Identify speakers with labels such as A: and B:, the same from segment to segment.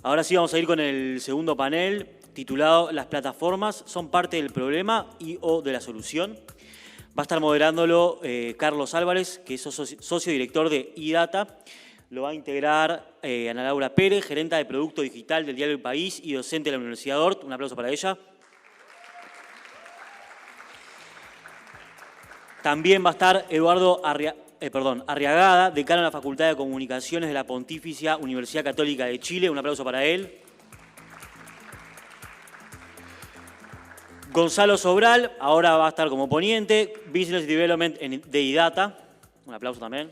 A: Ahora sí vamos a ir con el segundo panel, titulado Las plataformas son parte del problema y o de la solución. Va a estar moderándolo Carlos Álvarez, que es socio director de iData. Lo va a integrar Ana Laura Pérez, gerenta de Producto Digital del diario El País y docente de la Universidad Ort. Un aplauso para ella. También va a estar Eduardo Arriagada, decano de la Facultad de Comunicaciones de la Pontificia Universidad Católica de Chile. Un aplauso para él. Gonzalo Sobral, ahora va a estar como poniente, Business Development de iData. Un aplauso también.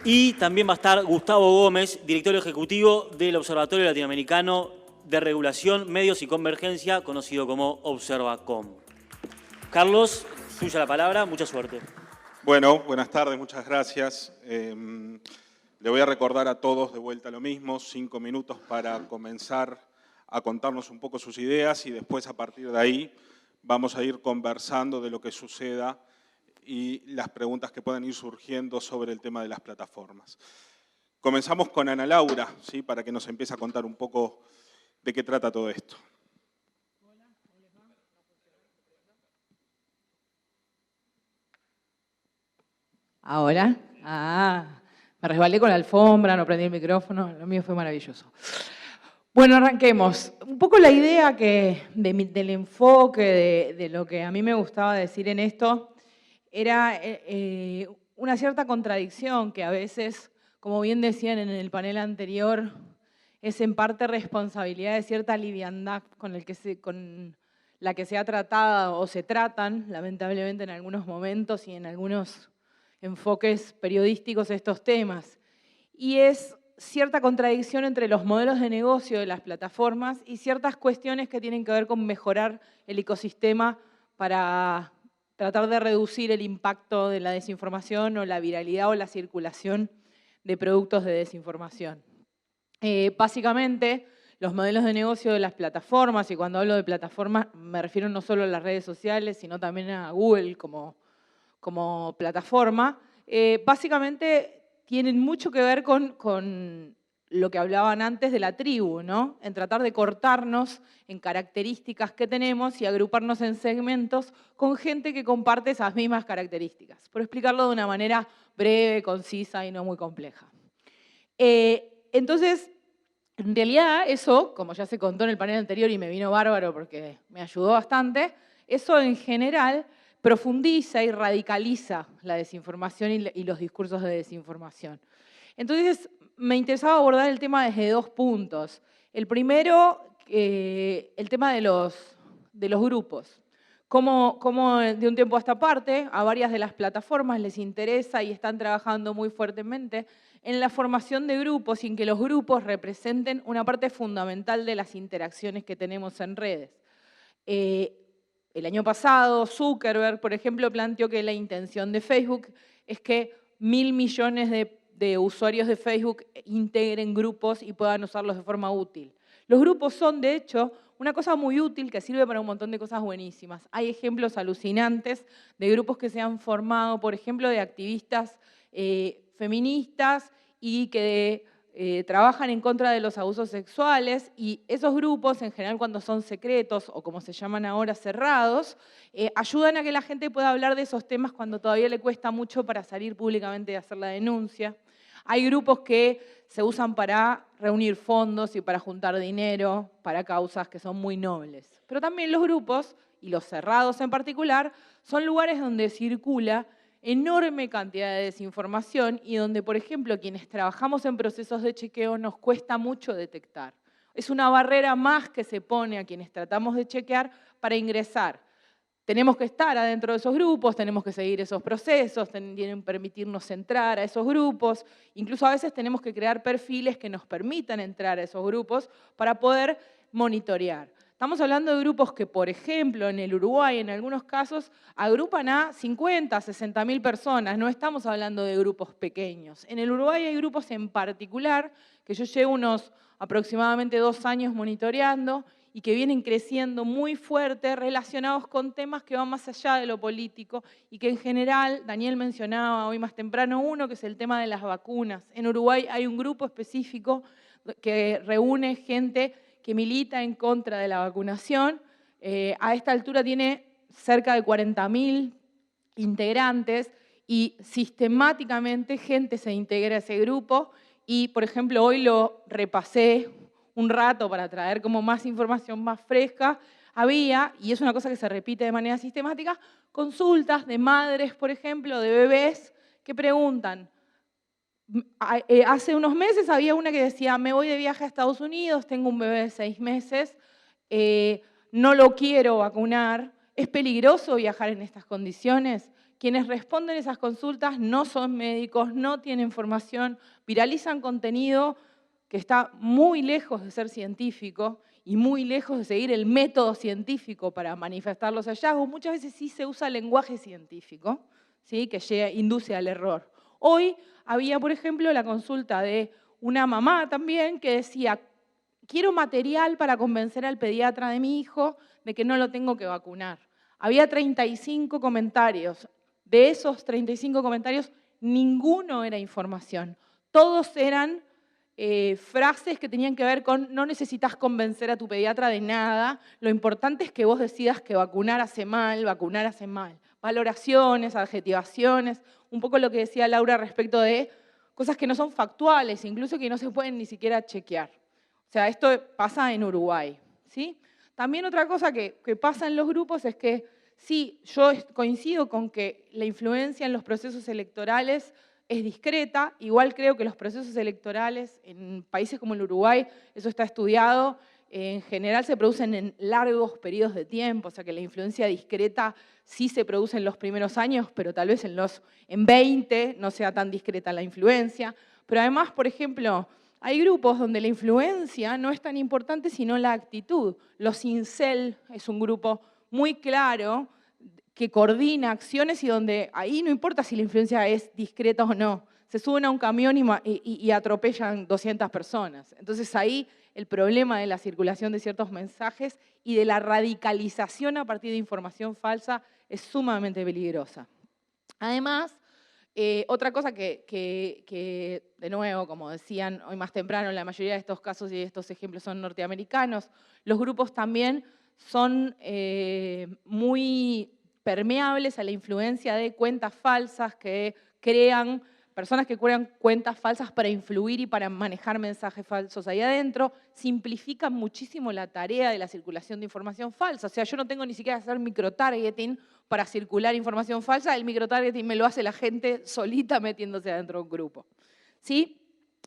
A: Y también va a estar Gustavo Gómez, director ejecutivo del Observatorio Latinoamericano de Regulación, Medios y Convergencia, conocido como Observacom. Carlos, suya la palabra, mucha suerte.
B: Bueno, buenas tardes, muchas gracias. Le voy a recordar a todos de vuelta lo mismo, 5 minutos para comenzar a contarnos un poco sus ideas y después a partir de ahí vamos a ir conversando de lo que suceda y las preguntas que puedan ir surgiendo sobre el tema de las plataformas. Comenzamos con Ana Laura, ¿sí? Para que nos empiece a contar un poco de qué trata todo esto.
C: ¿Ahora? Me resbalé con la alfombra, no prendí el micrófono, lo mío fue maravilloso. Bueno, arranquemos. Un poco la idea del enfoque, de lo que a mí me gustaba decir en esto, era una cierta contradicción que a veces, como bien decían en el panel anterior, es en parte responsabilidad de cierta liviandad con la que se ha tratado o se tratan, lamentablemente en algunos momentos y en algunos enfoques periodísticos estos temas. Y es cierta contradicción entre los modelos de negocio de las plataformas y ciertas cuestiones que tienen que ver con mejorar el ecosistema para tratar de reducir el impacto de la desinformación o la viralidad o la circulación de productos de desinformación. Básicamente, los modelos de negocio de las plataformas, y cuando hablo de plataformas me refiero no solo a las redes sociales, sino también a Google como plataforma, básicamente tienen mucho que ver con lo que hablaban antes de la tribu, ¿no? En tratar de cortarnos en características que tenemos y agruparnos en segmentos con gente que comparte esas mismas características, por explicarlo de una manera breve, concisa y no muy compleja. Entonces, en realidad eso, como ya se contó en el panel anterior y me vino bárbaro porque me ayudó bastante, eso en general profundiza y radicaliza la desinformación y los discursos de desinformación. Entonces, me interesaba abordar el tema desde 2 puntos. El primero, el tema de los grupos. Cómo de un tiempo a esta parte a varias de las plataformas les interesa y están trabajando muy fuertemente en la formación de grupos sin que los grupos representen una parte fundamental de las interacciones que tenemos en redes. El año pasado, Zuckerberg, por ejemplo, planteó que la intención de Facebook es que 1.000 millones de usuarios de Facebook integren grupos y puedan usarlos de forma útil. Los grupos son, de hecho, una cosa muy útil que sirve para un montón de cosas buenísimas. Hay ejemplos alucinantes de grupos que se han formado, por ejemplo, de activistas feministas y que trabajan en contra de los abusos sexuales, y esos grupos, en general cuando son secretos o como se llaman ahora cerrados, ayudan a que la gente pueda hablar de esos temas cuando todavía le cuesta mucho para salir públicamente y hacer la denuncia. Hay grupos que se usan para reunir fondos y para juntar dinero para causas que son muy nobles. Pero también los grupos, y los cerrados en particular, son lugares donde circula enorme cantidad de desinformación y donde, por ejemplo, quienes trabajamos en procesos de chequeo nos cuesta mucho detectar. Es una barrera más que se pone a quienes tratamos de chequear para ingresar. Tenemos que estar adentro de esos grupos, tenemos que seguir esos procesos, tienen que permitirnos entrar a esos grupos, incluso a veces tenemos que crear perfiles que nos permitan entrar a esos grupos para poder monitorear. Estamos hablando de grupos que, por ejemplo, en el Uruguay, en algunos casos, agrupan a 50, 60.000 personas. No estamos hablando de grupos pequeños. En el Uruguay hay grupos en particular, que yo llevo unos aproximadamente 2 años monitoreando y que vienen creciendo muy fuerte, relacionados con temas que van más allá de lo político y que en general, Daniel mencionaba hoy más temprano uno, que es el tema de las vacunas. En Uruguay hay un grupo específico que reúne gente que milita en contra de la vacunación. A esta altura tiene cerca de 40.000 integrantes y sistemáticamente gente se integra a ese grupo y, por ejemplo, hoy lo repasé un rato para traer como más información más fresca. Había, y es una cosa que se repite de manera sistemática, consultas de madres, por ejemplo, de bebés que preguntan. Hace unos meses había una que decía, me voy de viaje a Estados Unidos, tengo un bebé de 6 meses, no lo quiero vacunar, ¿es peligroso viajar en estas condiciones? Quienes responden esas consultas no son médicos, no tienen formación, viralizan contenido que está muy lejos de ser científico y muy lejos de seguir el método científico para manifestar los hallazgos. Muchas veces sí se usa lenguaje científico, ¿sí? Que induce al error. Hoy había, por ejemplo, la consulta de una mamá también que decía, quiero material para convencer al pediatra de mi hijo de que no lo tengo que vacunar. Había 35 comentarios. De esos 35 comentarios, ninguno era información. Todos eran frases que tenían que ver con no necesitas convencer a tu pediatra de nada, lo importante es que vos decidas que vacunar hace mal, vacunar hace mal. Valoraciones, adjetivaciones, un poco lo que decía Laura respecto de cosas que no son factuales, incluso que no se pueden ni siquiera chequear. O sea, esto pasa en Uruguay, ¿sí? También otra cosa que pasa en los grupos es que sí, yo coincido con que la influencia en los procesos electorales es discreta, igual creo que los procesos electorales en países como el Uruguay, eso está estudiado, en general se producen en largos periodos de tiempo, o sea que la influencia discreta sí se produce en los primeros años, pero tal vez en 20 no sea tan discreta la influencia. Pero además, por ejemplo, hay grupos donde la influencia no es tan importante sino la actitud. Los incel es un grupo muy claro que coordina acciones y donde ahí no importa si la influencia es discreta o no. Se suben a un camión y atropellan 200 personas. Entonces ahí el problema de la circulación de ciertos mensajes y de la radicalización a partir de información falsa es sumamente peligrosa. Además, otra cosa que, de nuevo, como decían hoy más temprano, la mayoría de estos casos y de estos ejemplos son norteamericanos, los grupos también son muy permeables a la influencia de cuentas falsas que crean, personas que crean cuentas falsas para influir y para manejar mensajes falsos ahí adentro, simplifican muchísimo la tarea de la circulación de información falsa. O sea, yo no tengo ni siquiera que hacer microtargeting para circular información falsa, el microtargeting me lo hace la gente solita metiéndose adentro de un grupo, ¿sí?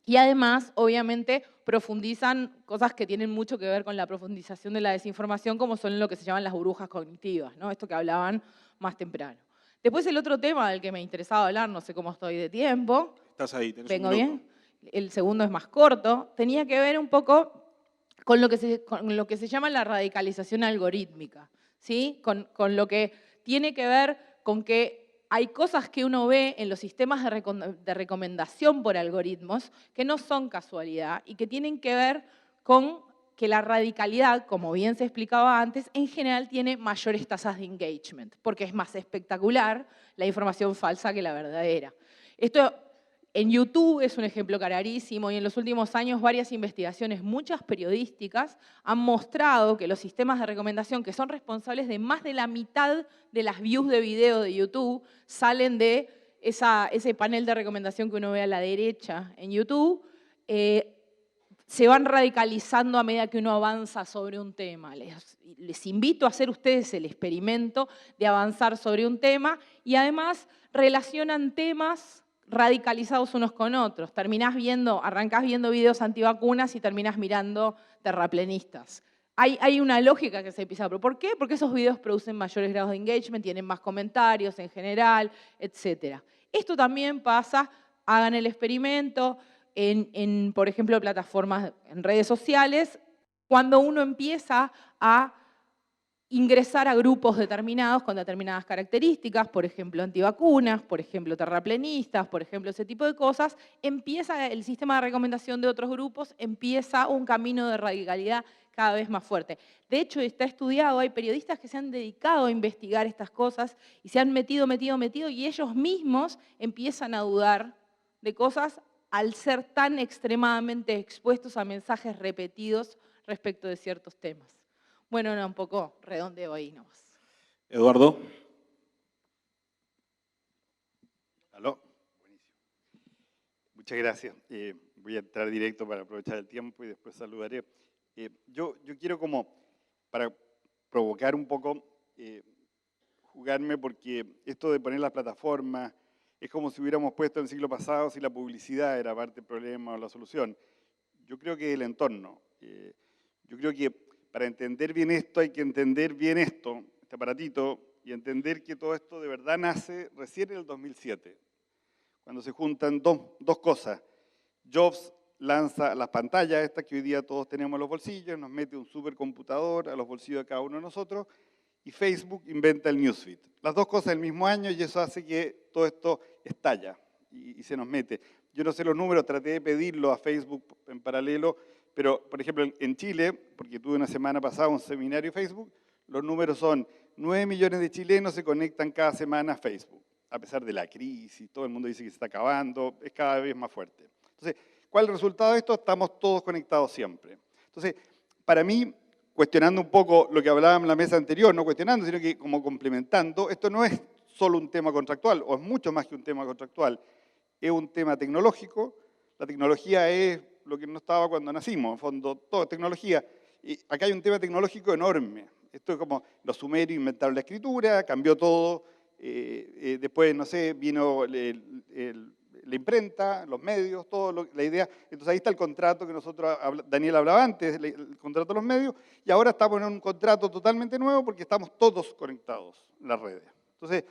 C: Y además, obviamente, profundizan cosas que tienen mucho que ver con la profundización de la desinformación, como son lo que se llaman las burbujas cognitivas, ¿no? Esto que hablaban más temprano. Después el otro tema del que me interesaba hablar, no sé cómo estoy de tiempo.
B: Estás ahí, tenés
C: ¿Vengo
B: un minuto.
C: bien? El segundo es más corto. Tenía que ver un poco con lo que se llama la radicalización algorítmica, ¿sí? Con lo que tiene que ver con que hay cosas que uno ve en los sistemas de recomendación por algoritmos que no son casualidad y que tienen que ver con que la radicalidad, como bien se explicaba antes, en general tiene mayores tasas de engagement, porque es más espectacular la información falsa que la verdadera. Esto en YouTube es un ejemplo clarísimo y en los últimos años varias investigaciones, muchas periodísticas, han mostrado que los sistemas de recomendación que son responsables de más de la mitad de las views de video de YouTube salen de ese panel de recomendación que uno ve a la derecha en YouTube, se van radicalizando a medida que uno avanza sobre un tema. Les invito a hacer ustedes el experimento de avanzar sobre un tema y además relacionan temas radicalizados unos con otros. Arrancás viendo videos antivacunas y terminás mirando terraplenistas. Hay una lógica que se empieza a... ¿Por qué? Porque esos videos producen mayores grados de engagement, tienen más comentarios en general, etc. Esto también pasa, hagan el experimento, por ejemplo, plataformas en redes sociales, cuando uno empieza a ingresar a grupos determinados con determinadas características, por ejemplo, antivacunas, por ejemplo, terraplenistas, por ejemplo, ese tipo de cosas, empieza el sistema de recomendación de otros grupos, empieza un camino de radicalidad cada vez más fuerte. De hecho, está estudiado, hay periodistas que se han dedicado a investigar estas cosas y se han metido y ellos mismos empiezan a dudar de cosas al ser tan extremadamente expuestos a mensajes repetidos respecto de ciertos temas. Bueno, no, un poco redondeo ahí nomás.
B: Eduardo.
D: ¿Aló? Buenísimo. Muchas gracias. Voy a entrar directo para aprovechar el tiempo y después saludaré. Yo quiero como, para provocar un poco, jugarme, porque esto de poner las plataformas es como si hubiéramos puesto en el siglo pasado si la publicidad era parte del problema o la solución. Yo creo que el entorno. Yo creo que para entender bien esto hay que entender bien esto, este aparatito, y entender que todo esto de verdad nace recién en el 2007, cuando se juntan dos cosas. Jobs lanza las pantallas estas que hoy día todos tenemos en los bolsillos, nos mete un supercomputador a los bolsillos de cada uno de nosotros, y Facebook inventa el Newsfeed. Las dos cosas el mismo año, y eso hace que todo esto estalla y se nos mete. Yo no sé los números, traté de pedirlo a Facebook en paralelo, pero, por ejemplo, en Chile, porque tuve una semana pasada un seminario Facebook, los números son 9 millones de chilenos se conectan cada semana a Facebook, a pesar de la crisis, todo el mundo dice que se está acabando, es cada vez más fuerte. Entonces, ¿cuál es el resultado de esto? Estamos todos conectados siempre. Entonces, para mí, cuestionando un poco lo que hablábamos en la mesa anterior, no cuestionando, sino que como complementando, esto no es solo un tema contractual, o es mucho más que un tema contractual, es un tema tecnológico. La tecnología es lo que no estaba cuando nacimos, en fondo, todo es tecnología. Y acá hay un tema tecnológico enorme. Esto es como los sumerios inventaron la escritura, cambió todo, después, no sé, vino la imprenta, los medios, la idea. Entonces ahí está el contrato que Daniel hablaba antes, el contrato de los medios, y ahora estamos en un contrato totalmente nuevo porque estamos todos conectados en las redes. Entonces,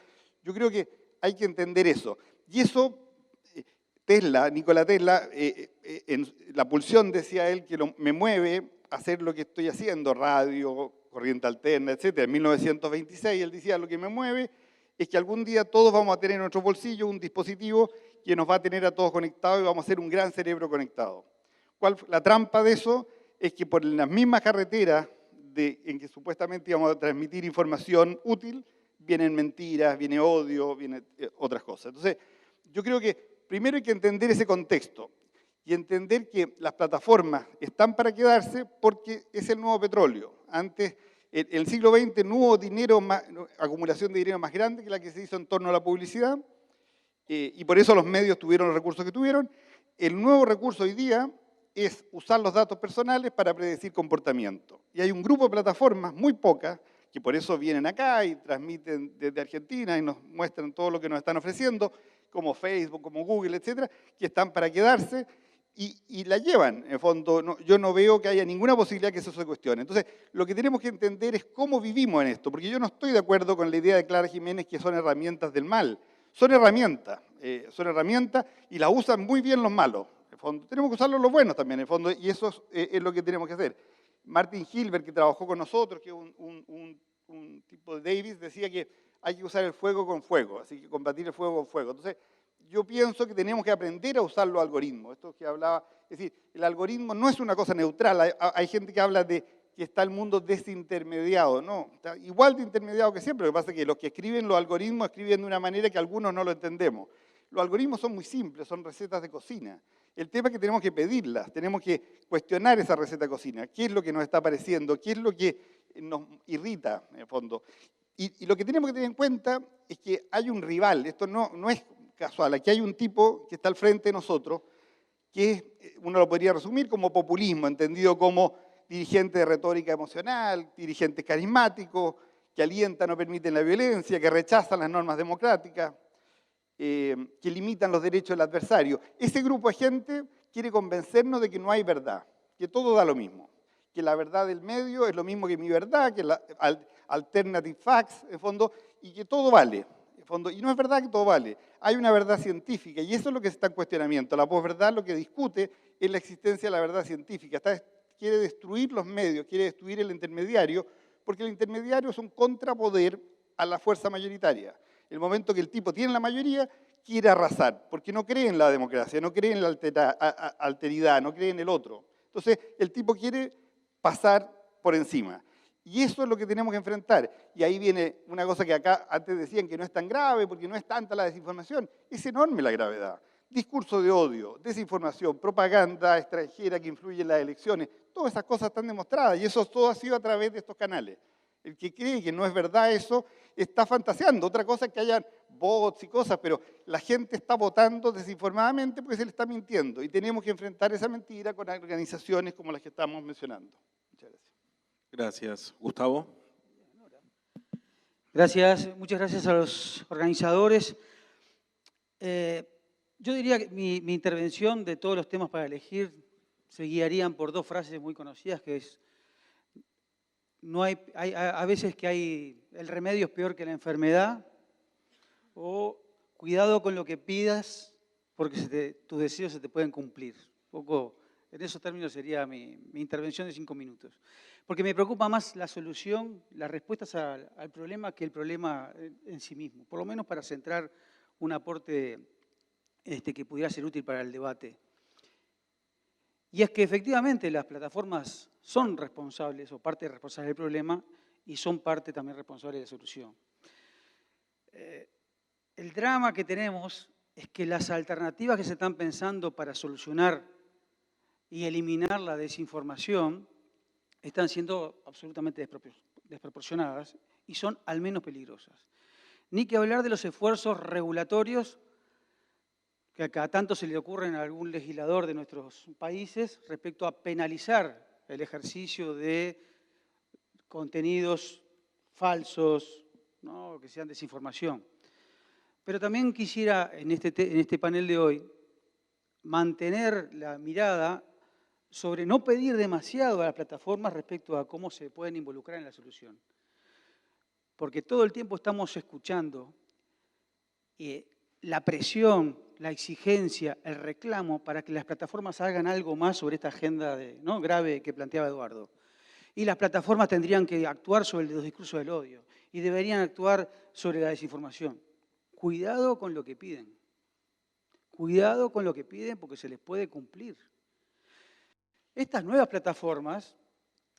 D: yo creo que hay que entender eso. Y eso, Nikola Tesla, en la pulsión decía él que me mueve a hacer lo que estoy haciendo, radio, corriente alterna, etc. En 1926 él decía, lo que me mueve es que algún día todos vamos a tener en nuestro bolsillo un dispositivo que nos va a tener a todos conectados y vamos a ser un gran cerebro conectado. La trampa de eso es que por las mismas carreteras en que supuestamente íbamos a transmitir información útil, vienen mentiras, viene odio, vienen otras cosas. Entonces, yo creo que primero hay que entender ese contexto y entender que las plataformas están para quedarse porque es el nuevo petróleo. Antes, en el siglo XX no hubo acumulación de dinero más grande que la que se hizo en torno a la publicidad, y por eso los medios tuvieron los recursos que tuvieron. El nuevo recurso hoy día es usar los datos personales para predecir comportamiento. Y hay un grupo de plataformas, muy pocas, que por eso vienen acá y transmiten desde Argentina y nos muestran todo lo que nos están ofreciendo, como Facebook, como Google, etcétera, que están para quedarse y la llevan. En el fondo, yo no veo que haya ninguna posibilidad que eso se cuestione. Entonces, lo que tenemos que entender es cómo vivimos en esto, porque yo no estoy de acuerdo con la idea de Clara Jiménez que son herramientas del mal. Son herramientas y las usan muy bien los malos. En el fondo, tenemos que usarlos los buenos también, en el fondo, y eso es lo que tenemos que hacer. Martin Hilbert, que trabajó con nosotros, que es un tipo de Davis, decía que hay que usar el fuego con fuego, así que combatir el fuego con fuego. Entonces, yo pienso que tenemos que aprender a usar los algoritmos. Esto que hablaba, es decir, el algoritmo no es una cosa neutral. Hay gente que habla de que está el mundo desintermediado. No, está igual de intermediado que siempre. Lo que pasa es que los que escriben los algoritmos escriben de una manera que algunos no lo entendemos. Los algoritmos son muy simples, son recetas de cocina. El tema es que tenemos que pedirlas, tenemos que cuestionar esa receta de cocina. ¿Qué es lo que nos está apareciendo? ¿Qué es lo que nos irrita, en el fondo? Y lo que tenemos que tener en cuenta es que hay un rival. Esto no es casual. Aquí hay un tipo que está al frente de nosotros, que uno lo podría resumir como populismo, entendido como dirigente de retórica emocional, dirigentes carismáticos, que alientan o permiten la violencia, que rechazan las normas democráticas, que limitan los derechos del adversario. Ese grupo de gente quiere convencernos de que no hay verdad, que todo da lo mismo, que la verdad del medio es lo mismo que mi verdad, que la alternative facts, en fondo, y que todo vale. Y no es verdad que todo vale. Hay una verdad científica y eso es lo que está en cuestionamiento. La posverdad lo que discute es la existencia de la verdad científica. Quiere destruir los medios, quiere destruir el intermediario, porque el intermediario es un contrapoder a la fuerza mayoritaria. El momento que el tipo tiene la mayoría, quiere arrasar, porque no cree en la democracia, no cree en la alteridad, no cree en el otro. Entonces, el tipo quiere pasar por encima. Y eso es lo que tenemos que enfrentar. Y ahí viene una cosa que acá antes decían que no es tan grave, porque no es tanta la desinformación. Es enorme la gravedad. discurso de odio, desinformación, propaganda extranjera que influye en las elecciones, todas esas cosas están demostradas y eso todo ha sido a través de estos canales. El que cree que no es verdad eso está fantaseando. Otra cosa es que hayan bots y cosas, pero la gente está votando desinformadamente porque se le está mintiendo y tenemos que enfrentar esa mentira con organizaciones como las que estamos mencionando. Muchas gracias.
B: Gracias. Gustavo.
E: Gracias, muchas gracias a los organizadores. Yo diría que mi intervención de todos los temas para elegir se guiarían por dos frases muy conocidas, que es, no hay a veces que el remedio es peor que la enfermedad, o cuidado con lo que pidas porque tus deseos se te pueden cumplir. Un poco, en esos términos sería mi intervención de 5 minutos. Porque me preocupa más la solución, las respuestas al problema que el problema en sí mismo. Por lo menos para centrar un aporte que pudiera ser útil para el debate. Y es que efectivamente las plataformas son responsables o parte responsable del problema y son parte también responsable de la solución. El drama que tenemos es que las alternativas que se están pensando para solucionar y eliminar la desinformación están siendo absolutamente desproporcionadas y son al menos peligrosas. Ni que hablar de los esfuerzos regulatorios que a cada tanto se le ocurren a algún legislador de nuestros países respecto a penalizar el ejercicio de contenidos falsos, ¿no?, que sean desinformación. Pero también quisiera, en este panel de hoy, mantener la mirada sobre no pedir demasiado a las plataformas respecto a cómo se pueden involucrar en la solución. Porque todo el tiempo estamos escuchando la presión, la exigencia, el reclamo para que las plataformas hagan algo más sobre esta agenda grave que planteaba Eduardo. Y las plataformas tendrían que actuar sobre los discursos del odio y deberían actuar sobre la desinformación. Cuidado con lo que piden. Cuidado con lo que piden porque se les puede cumplir. Estas nuevas plataformas,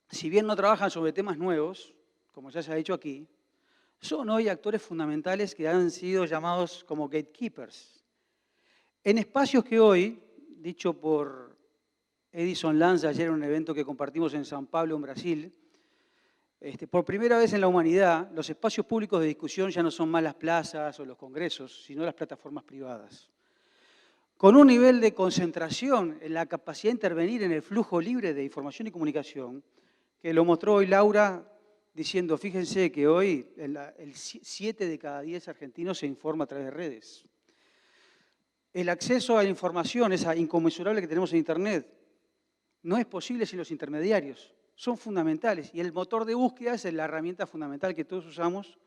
E: si bien no trabajan sobre temas nuevos, como ya se ha dicho aquí, son hoy actores fundamentales que han sido llamados como gatekeepers. En espacios que hoy, dicho por Edison Lanza ayer en un evento que compartimos en São Paulo, en Brasil, por primera vez en la humanidad, los espacios públicos de discusión ya no son más las plazas o los congresos, sino las plataformas privadas. Con un nivel de concentración en la capacidad de intervenir en el flujo libre de información y comunicación, que lo mostró hoy Laura diciendo, fíjense que hoy el 7 de cada 10 argentinos se informa a través de redes. El acceso a la información, esa inconmensurable que tenemos en Internet, no es posible sin los intermediarios. Son fundamentales y el motor de búsqueda es la herramienta fundamental que todos usamos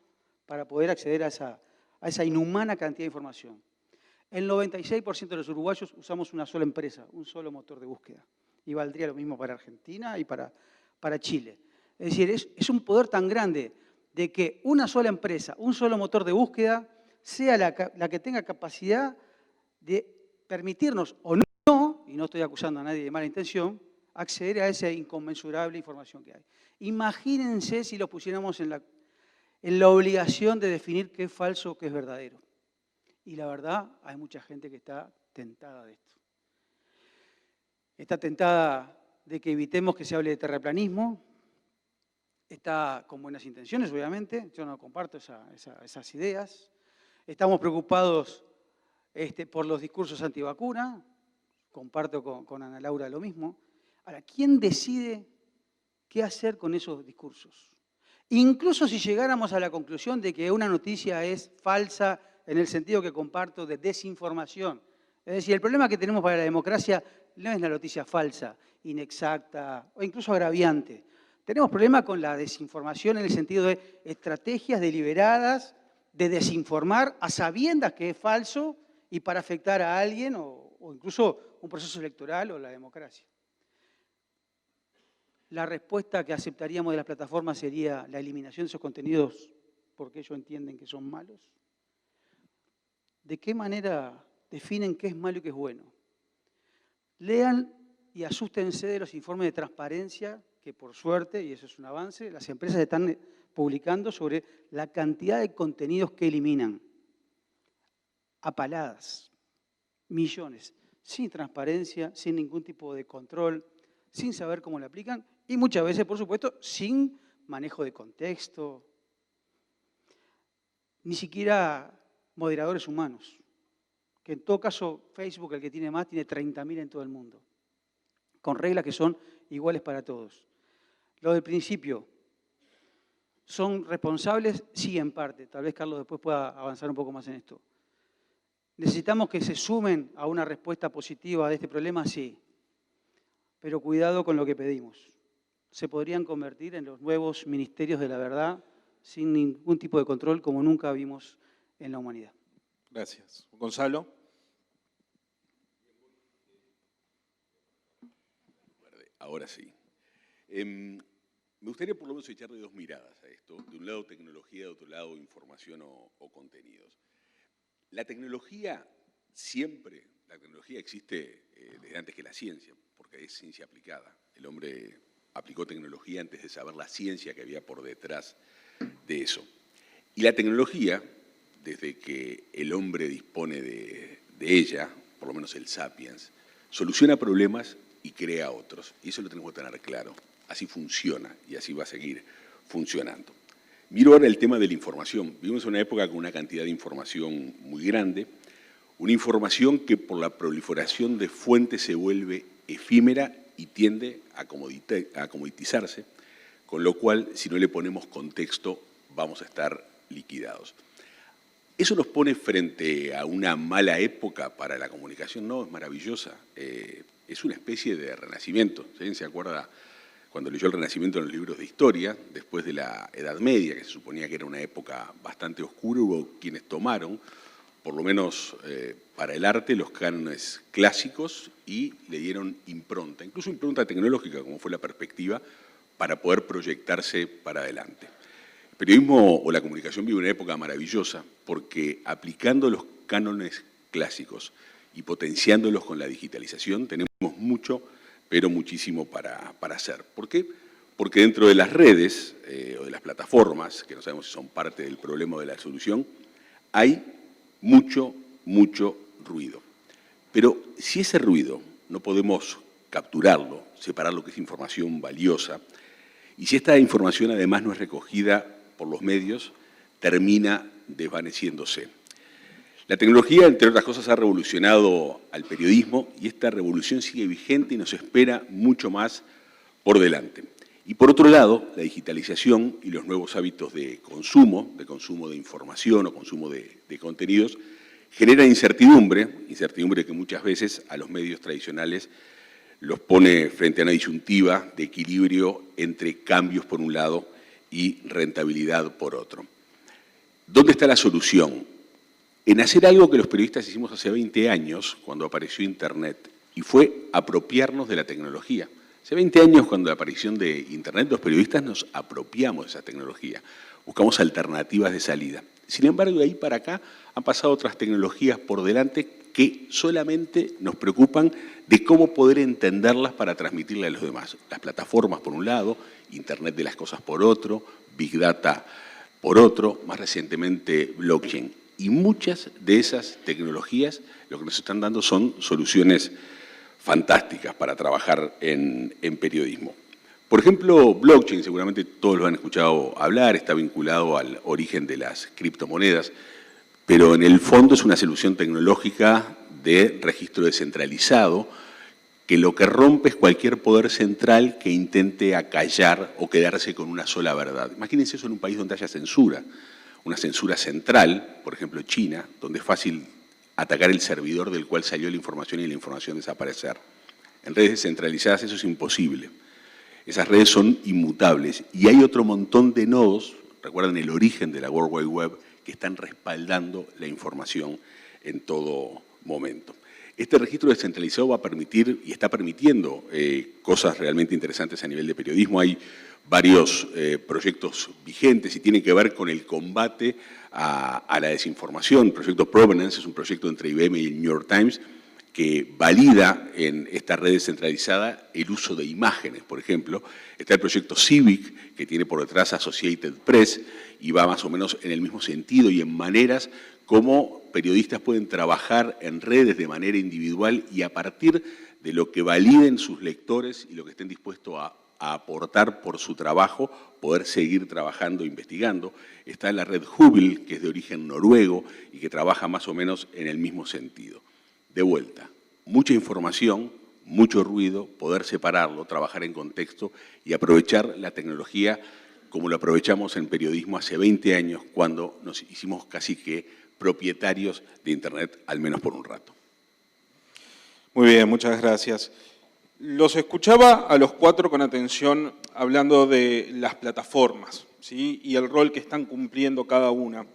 E: para poder acceder a esa inhumana cantidad de información. El 96% de los uruguayos usamos una sola empresa, un solo motor de búsqueda. Y valdría lo mismo para Argentina y para Chile. Es decir, es un poder tan grande de que una sola empresa, un solo motor de búsqueda, sea la que tenga capacidad de permitirnos o no, y no estoy acusando a nadie de mala intención, acceder a esa inconmensurable información que hay. Imagínense si lo pusiéramos en la obligación de definir qué es falso o qué es verdadero. Y la verdad, hay mucha gente que está tentada de esto. Está tentada de que evitemos que se hable de terraplanismo. Está con buenas intenciones, obviamente. Yo no comparto esas ideas. Estamos preocupados por los discursos antivacuna. Comparto con Ana Laura lo mismo. Ahora, ¿quién decide qué hacer con esos discursos? Incluso si llegáramos a la conclusión de que una noticia es falsa en el sentido que comparto de desinformación. Es decir, el problema que tenemos para la democracia no es la noticia falsa, inexacta o incluso agraviante. Tenemos problemas con la desinformación en el sentido de estrategias deliberadas de desinformar a sabiendas que es falso y para afectar a alguien o incluso un proceso electoral o la democracia. La respuesta que aceptaríamos de las plataformas sería la eliminación de esos contenidos porque ellos entienden que son malos. ¿De qué manera definen qué es malo y qué es bueno? Lean y asústense de los informes de transparencia que por suerte, y eso es un avance, las empresas están publicando sobre la cantidad de contenidos que eliminan a paladas. millones, sin transparencia, sin ningún tipo de control, sin saber cómo le aplican y muchas veces, por supuesto, sin manejo de contexto, ni siquiera moderadores humanos, que en todo caso Facebook, el que tiene más, tiene 30.000 en todo el mundo, con reglas que son iguales para todos. Lo del principio, ¿son responsables? Sí, en parte. Tal vez Carlos después pueda avanzar un poco más en esto. ¿Necesitamos que se sumen a una respuesta positiva de este problema? Sí. Pero cuidado con lo que pedimos. Se podrían convertir en los nuevos ministerios de la verdad sin ningún tipo de control como nunca vimos en la humanidad.
B: Gracias. Gonzalo.
F: Ahora sí. Me gustaría por lo menos echarle dos miradas a esto. De un lado tecnología, de otro lado información o contenidos. La tecnología siempre, la tecnología existe desde antes que la ciencia, porque es ciencia aplicada. El hombre aplicó tecnología antes de saber la ciencia que había por detrás de eso. Y la tecnología, desde que el hombre dispone de ella, por lo menos el Sapiens, soluciona problemas y crea otros. Y eso lo tenemos que tener claro. Así funciona y así va a seguir funcionando. Miro ahora el tema de la información. Vivimos en una época con una cantidad de información muy grande, una información que por la proliferación de fuentes se vuelve efímera y tiende a comoditizarse, con lo cual, si no le ponemos contexto, vamos a estar liquidados. ¿Eso nos pone frente a una mala época para la comunicación? No, es maravillosa. Es una especie de renacimiento. ¿Sí? ¿Se acuerda cuando leyó el Renacimiento en los libros de historia, después de la Edad Media, que se suponía que era una época bastante oscura? Hubo quienes tomaron, por lo menos para el arte, los cánones clásicos y le dieron impronta, incluso impronta tecnológica, como fue la perspectiva, para poder proyectarse para adelante. El periodismo o la comunicación vive una época maravillosa porque aplicando los cánones clásicos y potenciándolos con la digitalización tenemos mucho, pero muchísimo para hacer. ¿Por qué? Porque dentro de las redes o de las plataformas, que no sabemos si son parte del problema o de la solución, hay mucho ruido. Pero si ese ruido no podemos capturarlo, separar lo que es información valiosa, y si esta información además no es recogida por los medios, termina desvaneciéndose. La tecnología, entre otras cosas, ha revolucionado al periodismo y esta revolución sigue vigente y nos espera mucho más por delante. Y por otro lado, la digitalización y los nuevos hábitos de consumo de información o consumo de contenidos, generan incertidumbre que muchas veces a los medios tradicionales los pone frente a una disyuntiva de equilibrio entre cambios por un lado y rentabilidad por otro. ¿Dónde está la solución? En hacer algo que los periodistas hicimos hace 20 años, cuando apareció Internet, y fue apropiarnos de la tecnología. Hace 20 años, cuando la aparición de Internet, los periodistas nos apropiamos de esa tecnología, buscamos alternativas de salida. Sin embargo, de ahí para acá han pasado otras tecnologías por delante que solamente nos preocupan de cómo poder entenderlas para transmitirle a los demás. Las plataformas por un lado, Internet de las cosas por otro, Big Data por otro, más recientemente blockchain. Y muchas de esas tecnologías lo que nos están dando son soluciones fantásticas para trabajar en periodismo. Por ejemplo, blockchain, seguramente todos lo han escuchado hablar, está vinculado al origen de las criptomonedas, pero en el fondo es una solución tecnológica de registro descentralizado que lo que rompe es cualquier poder central que intente acallar o quedarse con una sola verdad. Imagínense eso en un país donde haya censura, una censura central, por ejemplo China, donde es fácil atacar el servidor del cual salió la información y la información desaparecer. En redes descentralizadas eso es imposible. Esas redes son inmutables y hay otro montón de nodos, recuerden el origen de la World Wide Web, que están respaldando la información en todo momento. Este registro descentralizado va a permitir y está permitiendo cosas realmente interesantes a nivel de periodismo. Hay varios proyectos vigentes y tienen que ver con el combate a la desinformación. El proyecto Provenance es un proyecto entre IBM y el New York Times que valida en esta red descentralizada el uso de imágenes, por ejemplo. Está el proyecto Civic, que tiene por detrás Associated Press, y va más o menos en el mismo sentido y en maneras como periodistas pueden trabajar en redes de manera individual y a partir de lo que validen sus lectores y lo que estén dispuestos a aportar por su trabajo, poder seguir trabajando, investigando. Está la red Hubble, que es de origen noruego y que trabaja más o menos en el mismo sentido. De vuelta, mucha información, mucho ruido, poder separarlo, trabajar en contexto y aprovechar la tecnología como lo aprovechamos en periodismo hace 20 años, cuando nos hicimos casi que propietarios de Internet, al menos por un rato.
B: Muy bien, muchas gracias. Los escuchaba a los cuatro con atención hablando de las plataformas, ¿sí? Y el rol que están cumpliendo cada una.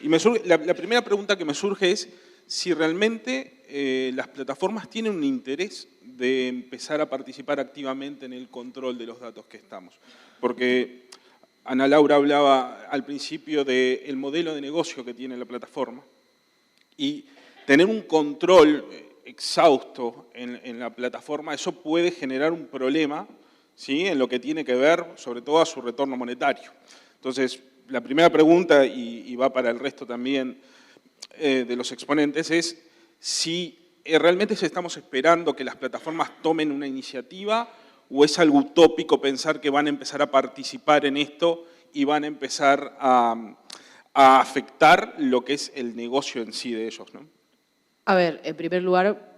B: Y la primera pregunta que me surge es si realmente las plataformas tienen un interés de empezar a participar activamente en el control de los datos que estamos. Porque Ana Laura hablaba al principio del modelo de negocio que tiene la plataforma y tener un control exhausto en la plataforma, eso puede generar un problema, ¿sí? En lo que tiene que ver, sobre todo, a su retorno monetario. Entonces, la primera pregunta, y va para el resto también de los exponentes, es si realmente estamos esperando que las plataformas tomen una iniciativa o es algo utópico pensar que van a empezar a participar en esto y van a empezar a afectar lo que es el negocio en sí de ellos, ¿no?
C: A ver, en primer lugar,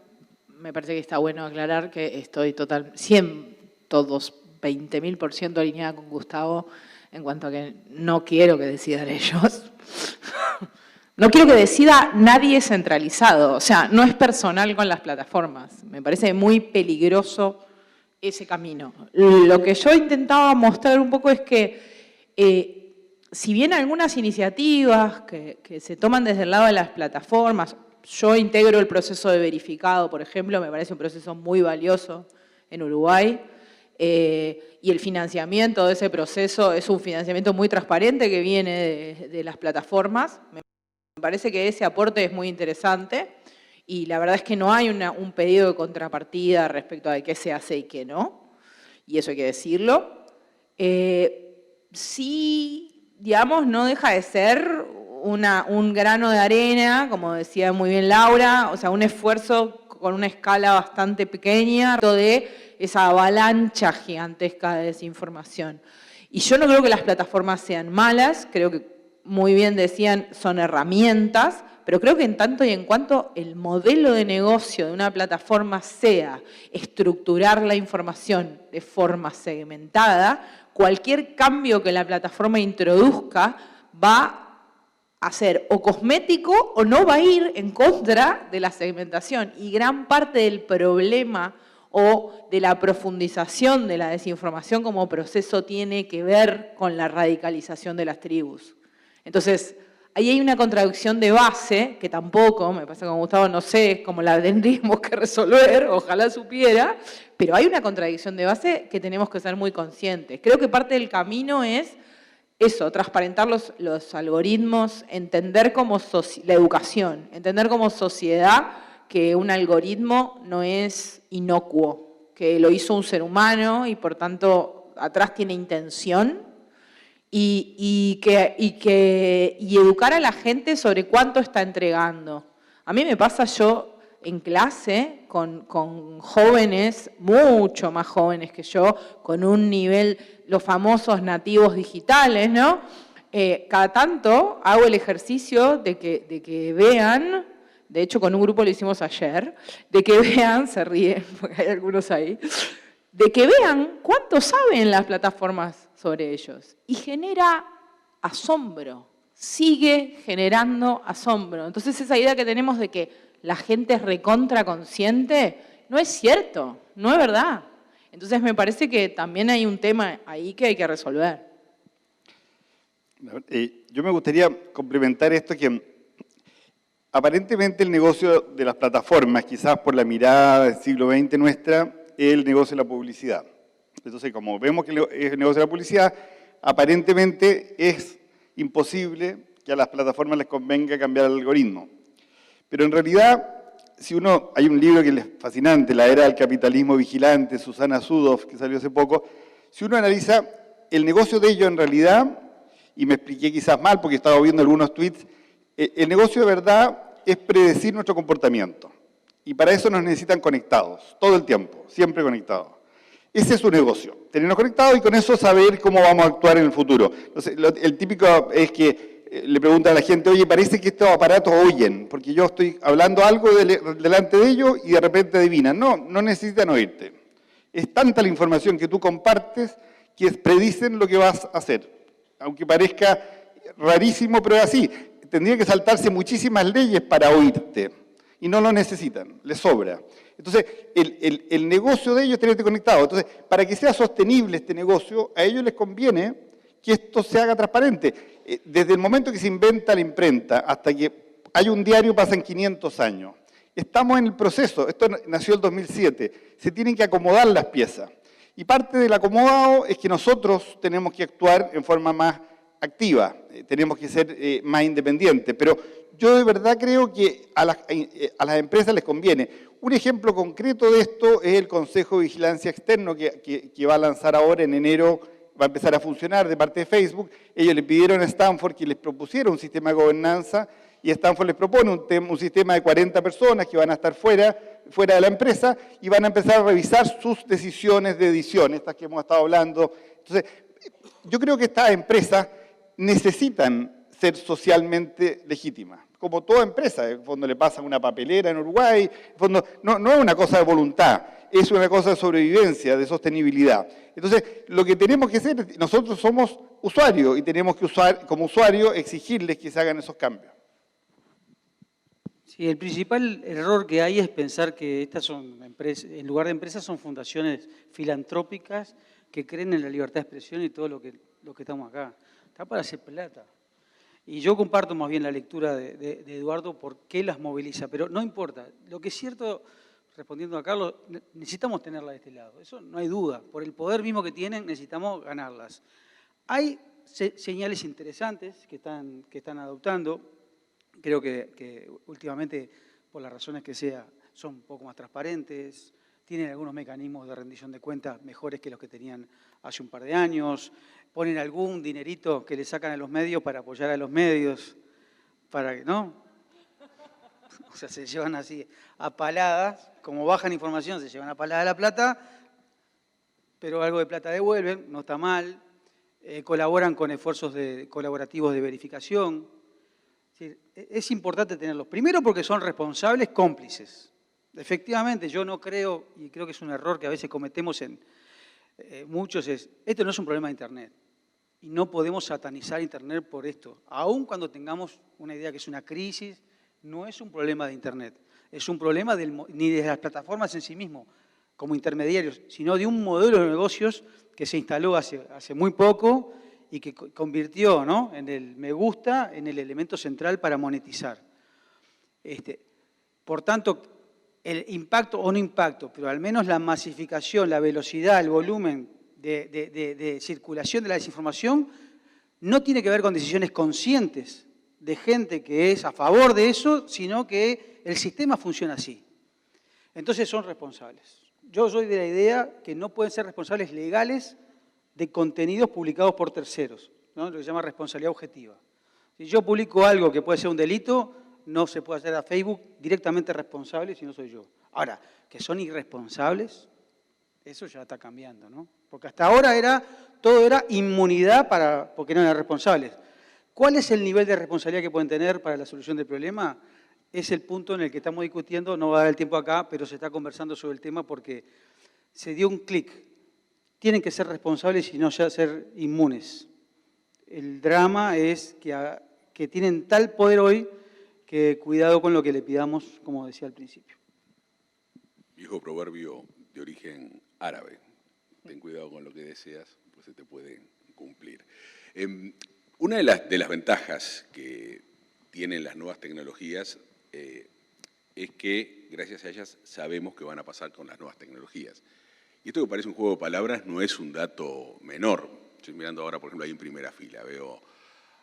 C: me parece que está bueno aclarar que estoy 20.000% alineada con Gustavo en cuanto a que no quiero que decidan ellos. No quiero que decida nadie centralizado. O sea, no es personal con las plataformas. Me parece muy peligroso ese camino. Lo que yo intentaba mostrar un poco es que si bien algunas iniciativas que se toman desde el lado de las plataformas, yo integro el proceso de verificado, por ejemplo, me parece un proceso muy valioso en Uruguay, y el financiamiento de ese proceso es un financiamiento muy transparente que viene de las plataformas. Me parece que ese aporte es muy interesante y la verdad es que no hay un pedido de contrapartida respecto a qué se hace y qué no, y eso hay que decirlo. Sí, digamos, no deja de ser un grano de arena, como decía muy bien Laura, o sea, un esfuerzo con una escala bastante pequeña de esa avalancha gigantesca de desinformación. Y yo no creo que las plataformas sean malas, creo que muy bien decían, son herramientas, pero creo que en tanto y en cuanto el modelo de negocio de una plataforma sea estructurar la información de forma segmentada, cualquier cambio que la plataforma introduzca va a ser o cosmético o no va a ir en contra de la segmentación. Y gran parte del problema o de la profundización de la desinformación como proceso tiene que ver con la radicalización de las tribus. Entonces, ahí hay una contradicción de base, que tampoco, me pasa con Gustavo, no sé cómo la tendríamos que resolver, ojalá supiera, pero hay una contradicción de base que tenemos que ser muy conscientes. Creo que parte del camino es eso, transparentar los algoritmos, entender como la educación, entender como sociedad que un algoritmo no es inocuo, que lo hizo un ser humano y por tanto atrás tiene intención y educar a la gente sobre cuánto está entregando. A mí me pasa yo en clase con jóvenes, mucho más jóvenes que yo, con un nivel, los famosos nativos digitales, ¿no? Cada tanto hago el ejercicio de que vean, de hecho con un grupo lo hicimos ayer, de que vean, se ríen porque hay algunos ahí, de que vean cuánto saben las plataformas sobre ellos. Y genera asombro, sigue generando asombro. Entonces esa idea que tenemos de que la gente es recontra consciente, no es cierto, no es verdad. Entonces me parece que también hay un tema ahí que hay que resolver.
D: Yo me gustaría complementar esto que aparentemente el negocio de las plataformas, quizás por la mirada del siglo XX nuestra, es el negocio de la publicidad. Entonces, como vemos que es el negocio de la publicidad, aparentemente es imposible que a las plataformas les convenga cambiar el algoritmo. Pero en realidad, hay un libro que es fascinante, La Era del Capitalismo Vigilante, Susana Zudoff, que salió hace poco. Si uno analiza el negocio de ellos en realidad, y me expliqué quizás mal porque estaba viendo algunos tweets, el negocio de verdad es predecir nuestro comportamiento. Y para eso nos necesitan conectados, todo el tiempo, siempre conectados. Ese es su negocio, tenernos conectados y con eso saber cómo vamos a actuar en el futuro. Entonces, el típico es que le preguntan a la gente, oye, parece que estos aparatos oyen, porque yo estoy hablando algo delante de ellos y de repente adivinan. No, no necesitan oírte. Es tanta la información que tú compartes que predicen lo que vas a hacer. Aunque parezca rarísimo, pero es así. Tendría que saltarse muchísimas leyes para oírte. Y no lo necesitan, les sobra. Entonces, el negocio de ellos es tenerte conectado. Entonces, para que sea sostenible este negocio, a ellos les conviene que esto se haga transparente. Desde el momento que se inventa la imprenta hasta que hay un diario pasan 500 años. Estamos en el proceso, esto nació el 2007, se tienen que acomodar las piezas. Y parte del acomodado es que nosotros tenemos que actuar en forma más activa, tenemos que ser más independientes. Pero yo de verdad creo que a las empresas les conviene. Un ejemplo concreto de esto es el Consejo de Vigilancia Externo que va a lanzar ahora en enero, va a empezar a funcionar de parte de Facebook. Ellos le pidieron a Stanford que les propusiera un sistema de gobernanza y Stanford les propone un sistema de 40 personas que van a estar fuera de la empresa y van a empezar a revisar sus decisiones de edición, estas que hemos estado hablando. Entonces, yo creo que estas empresas necesitan ser socialmente legítimas. Como toda empresa, en el fondo le pasan una papelera en Uruguay, en el fondo no es una cosa de voluntad, es una cosa de sobrevivencia, de sostenibilidad. Entonces, lo que tenemos que hacer, nosotros somos usuarios y tenemos que como usuarios exigirles que se hagan esos cambios.
E: Sí, el principal error que hay es pensar que estas son empresas, en lugar de empresas son fundaciones filantrópicas que creen en la libertad de expresión y todo lo que estamos acá. Está para hacer plata. Y yo comparto más bien la lectura de Eduardo por qué las moviliza, pero no importa. Lo que es cierto, respondiendo a Carlos, necesitamos tenerlas de este lado, eso no hay duda. Por el poder mismo que tienen, necesitamos ganarlas. Hay señales interesantes que están adoptando. Creo que últimamente, por las razones que sea, son un poco más transparentes, tienen algunos mecanismos de rendición de cuentas mejores que los que tenían hace un par de años, ponen algún dinerito que le sacan a los medios para apoyar a los medios, para que, ¿no? O sea, se llevan así a paladas, como bajan información, se llevan a palada la plata, pero algo de plata devuelven, no está mal, colaboran con esfuerzos colaborativos de verificación. Es importante tenerlos. Primero porque son responsables cómplices. Efectivamente, yo no creo, y creo que es un error que a veces cometemos en muchos, esto no es un problema de Internet. Y no podemos satanizar Internet por esto. Aun cuando tengamos una idea que es una crisis, no es un problema de Internet. Es un problema ni de las plataformas en sí mismo, como intermediarios, sino de un modelo de negocios que se instaló hace muy poco y que convirtió, ¿no?, en el me gusta en el elemento central para monetizar. Por tanto, el impacto o no impacto, pero al menos la masificación, la velocidad, el volumen de circulación de la desinformación no tiene que ver con decisiones conscientes de gente que es a favor de eso, sino que el sistema funciona así. Entonces son responsables. Yo soy de la idea que no pueden ser responsables legales de contenidos publicados por terceros, ¿no?, lo que se llama responsabilidad objetiva. Si yo publico algo que puede ser un delito, no se puede hacer a Facebook directamente responsable si no soy yo. Ahora, que son irresponsables, eso ya está cambiando, ¿no? Porque hasta ahora todo era inmunidad porque no eran responsables. ¿Cuál es el nivel de responsabilidad que pueden tener para la solución del problema? Es el punto en el que estamos discutiendo, no va a dar el tiempo acá, pero se está conversando sobre el tema porque se dio un clic. Tienen que ser responsables y no ya ser inmunes. El drama es que tienen tal poder hoy que cuidado con lo que le pidamos, como decía al principio.
F: Viejo proverbio de origen árabe. Ten cuidado con lo que deseas, pues se te puede cumplir. Una de las ventajas que tienen las nuevas tecnologías es que, gracias a ellas, sabemos qué van a pasar con las nuevas tecnologías. Y esto que parece un juego de palabras no es un dato menor. Estoy mirando ahora, por ejemplo, ahí en primera fila, veo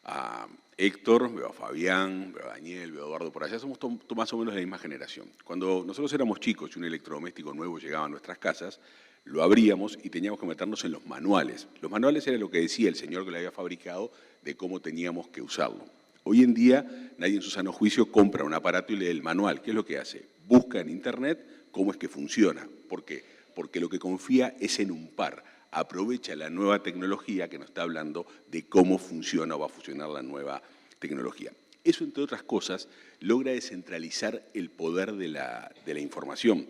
F: a Héctor, veo a Fabián, veo a Daniel, veo a Eduardo por allá, somos más o menos de la misma generación. Cuando nosotros éramos chicos y un electrodoméstico nuevo llegaba a nuestras casas, lo abríamos y teníamos que meternos en los manuales. Los manuales era lo que decía el señor que lo había fabricado de cómo teníamos que usarlo. Hoy en día nadie en su sano juicio compra un aparato y lee el manual. ¿Qué es lo que hace? Busca en Internet cómo es que funciona. ¿Por qué? Porque lo que confía es en un par. Aprovecha la nueva tecnología que nos está hablando de cómo funciona o va a funcionar la nueva tecnología. Eso, entre otras cosas, logra descentralizar el poder de la información.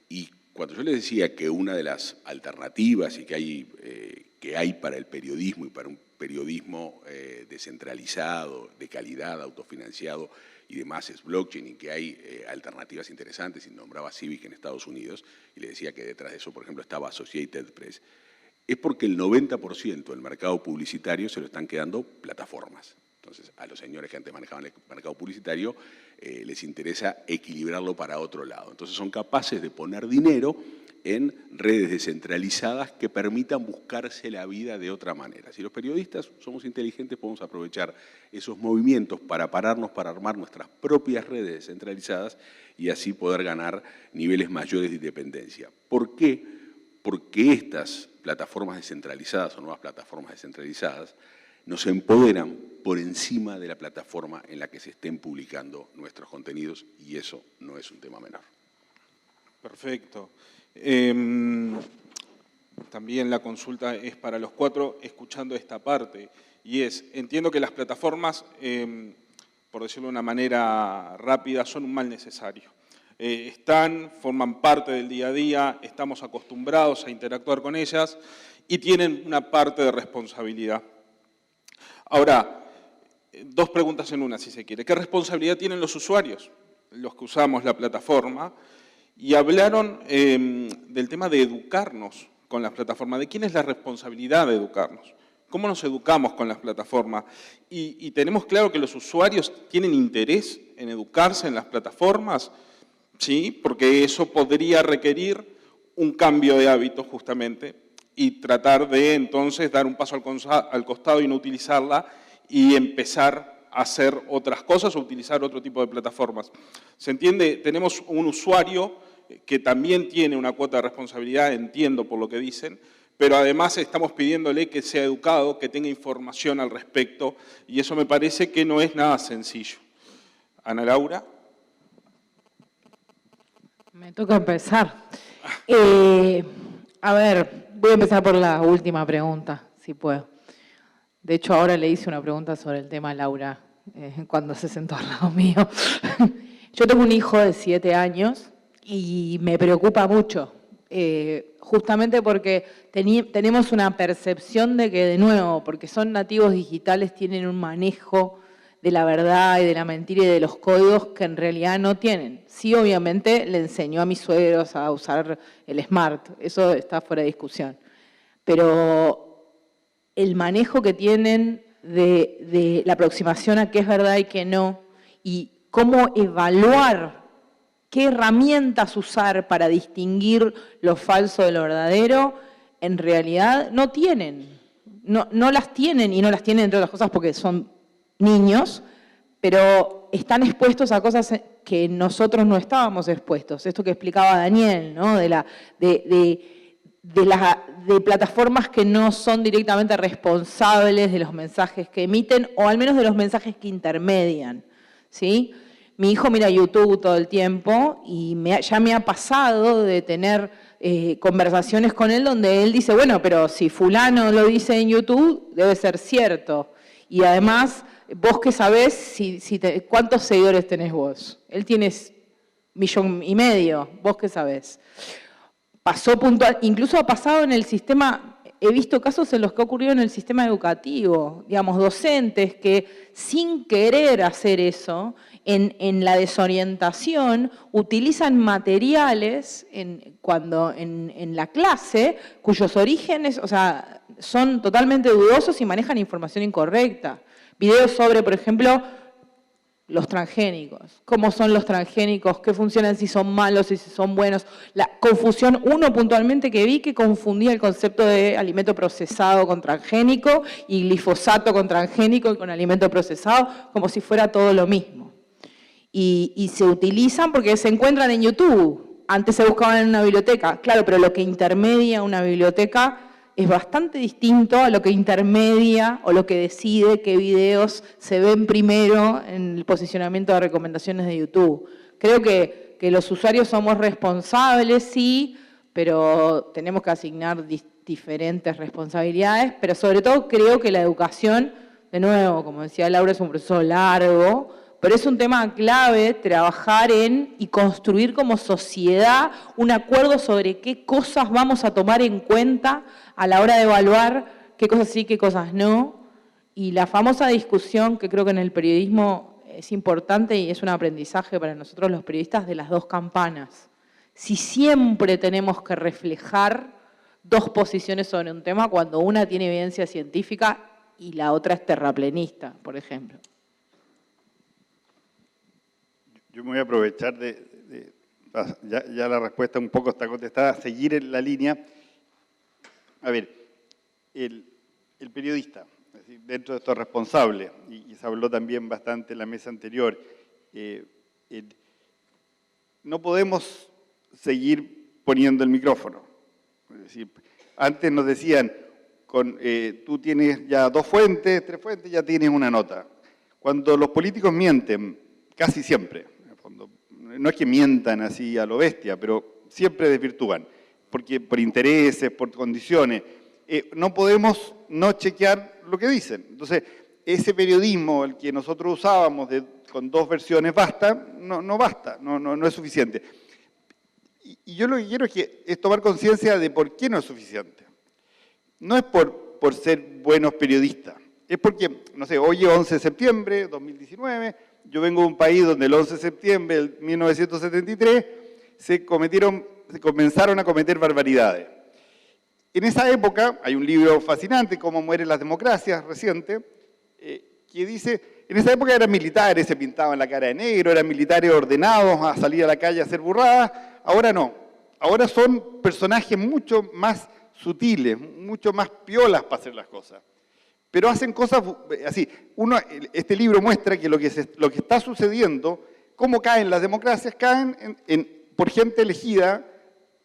F: Y cuando yo les decía que una de las alternativas y que hay para el periodismo y para un periodismo descentralizado, de calidad, autofinanciado y demás es blockchain, y que hay alternativas interesantes, y nombraba Civic en Estados Unidos, y le decía que detrás de eso, por ejemplo, estaba Associated Press, es porque el 90% del mercado publicitario se lo están quedando plataformas. Entonces, a los señores que antes manejaban el mercado publicitario les interesa equilibrarlo para otro lado. Entonces, son capaces de poner dinero en redes descentralizadas que permitan buscarse la vida de otra manera. Si los periodistas somos inteligentes, podemos aprovechar esos movimientos para pararnos, para armar nuestras propias redes descentralizadas y así poder ganar niveles mayores de independencia. ¿Por qué? Porque estas plataformas descentralizadas o nuevas plataformas descentralizadas nos empoderan por encima de la plataforma en la que se estén publicando nuestros contenidos, y eso no es un tema menor.
B: Perfecto. También la consulta es para los cuatro, escuchando esta parte, y entiendo que las plataformas, por decirlo de una manera rápida, son un mal necesario. Forman parte del día a día, estamos acostumbrados a interactuar con ellas y tienen una parte de responsabilidad. Ahora, dos preguntas en una, si se quiere. ¿Qué responsabilidad tienen los usuarios, los que usamos la plataforma? Y hablaron del tema de educarnos con las plataformas. ¿De quién es la responsabilidad de educarnos? ¿Cómo nos educamos con las plataformas? Y tenemos claro que los usuarios tienen interés en educarse en las plataformas, ¿sí? Porque eso podría requerir un cambio de hábitos justamente y tratar de entonces dar un paso al costado y no utilizarla y empezar a hacer otras cosas o utilizar otro tipo de plataformas. ¿Se entiende? Tenemos un usuario que también tiene una cuota de responsabilidad, entiendo por lo que dicen, pero además estamos pidiéndole que sea educado, que tenga información al respecto, y eso me parece que no es nada sencillo. Ana Laura.
C: Me toca empezar. A ver, voy a empezar por la última pregunta, si puedo. De hecho, ahora le hice una pregunta sobre el tema a Laura, cuando se sentó al lado mío. Yo tengo un hijo de 7 años y me preocupa mucho, justamente porque tenemos una percepción de que, de nuevo, porque son nativos digitales, tienen un manejo de la verdad y de la mentira y de los códigos que en realidad no tienen. Sí, obviamente, le enseñó a mis suegros a usar el Smart, eso está fuera de discusión. Pero el manejo que tienen de la aproximación a qué es verdad y qué no, y cómo evaluar qué herramientas usar para distinguir lo falso de lo verdadero, en realidad no tienen. No las tienen, y no las tienen, entre otras cosas, porque son niños, pero están expuestos a cosas que nosotros no estábamos expuestos. Esto que explicaba Daniel, ¿no? de plataformas que no son directamente responsables de los mensajes que emiten, o al menos de los mensajes que intermedian, ¿sí? Mi hijo mira YouTube todo el tiempo y ya me ha pasado de tener conversaciones con él donde él dice, bueno, pero si fulano lo dice en YouTube, debe ser cierto. Y además, vos qué sabés, ¿cuántos seguidores tenés vos? Él tiene 1,5 millones, ¿vos qué sabés? Pasó puntual, incluso ha pasado en el sistema, he visto casos en los que ha ocurrido en el sistema educativo, digamos, docentes que sin querer hacer eso, en la desorientación, utilizan materiales en la clase cuyos orígenes, o sea, son totalmente dudosos y manejan información incorrecta. Videos sobre, por ejemplo, los transgénicos. ¿Cómo son los transgénicos? ¿Qué funcionan? Si son malos y si son buenos. La confusión, uno puntualmente que vi que confundía el concepto de alimento procesado con transgénico y glifosato con transgénico y con alimento procesado, como si fuera todo lo mismo. Y se utilizan porque se encuentran en YouTube. Antes se buscaban en una biblioteca. Claro, pero lo que intermedia una biblioteca es bastante distinto a lo que intermedia o lo que decide qué videos se ven primero en el posicionamiento de recomendaciones de YouTube. Creo que los usuarios somos responsables, sí, pero tenemos que asignar diferentes responsabilidades, pero sobre todo creo que la educación, de nuevo, como decía Laura, es un proceso largo, pero es un tema clave trabajar en y construir como sociedad un acuerdo sobre qué cosas vamos a tomar en cuenta a la hora de evaluar qué cosas sí, qué cosas no. Y la famosa discusión que creo que en el periodismo es importante y es un aprendizaje para nosotros los periodistas de las dos campanas. Si siempre tenemos que reflejar dos posiciones sobre un tema cuando una tiene evidencia científica y la otra es terraplenista, por ejemplo.
D: Yo me voy a aprovechar ya la respuesta un poco está contestada, seguir en la línea. A ver, el periodista, es decir, dentro de esto responsable, y se habló también bastante en la mesa anterior, no podemos seguir poniendo el micrófono. Es decir, antes nos decían, tú tienes ya 2 fuentes, 3 fuentes, ya tienes una nota. Cuando los políticos mienten, casi siempre, en el fondo, no es que mientan así a lo bestia, pero siempre desvirtúan, porque por intereses, por condiciones. No podemos no chequear lo que dicen. Entonces, ese periodismo, el que nosotros usábamos con 2 versiones basta, no basta, no es suficiente. Y yo lo que quiero es tomar conciencia de por qué no es suficiente. No es por ser buenos periodistas, es porque, no sé, hoy es 11 de septiembre de 2019, yo vengo de un país donde el 11 de septiembre de 1973 se comenzaron a cometer barbaridades. En esa época, hay un libro fascinante, Cómo mueren las democracias, reciente, que dice, en esa época eran militares, se pintaban la cara de negro, eran militares ordenados a salir a la calle a hacer burradas, ahora no. Ahora son personajes mucho más sutiles, mucho más piolas para hacer las cosas. Pero hacen cosas así. Este libro muestra que lo que está sucediendo, cómo caen las democracias, caen por gente elegida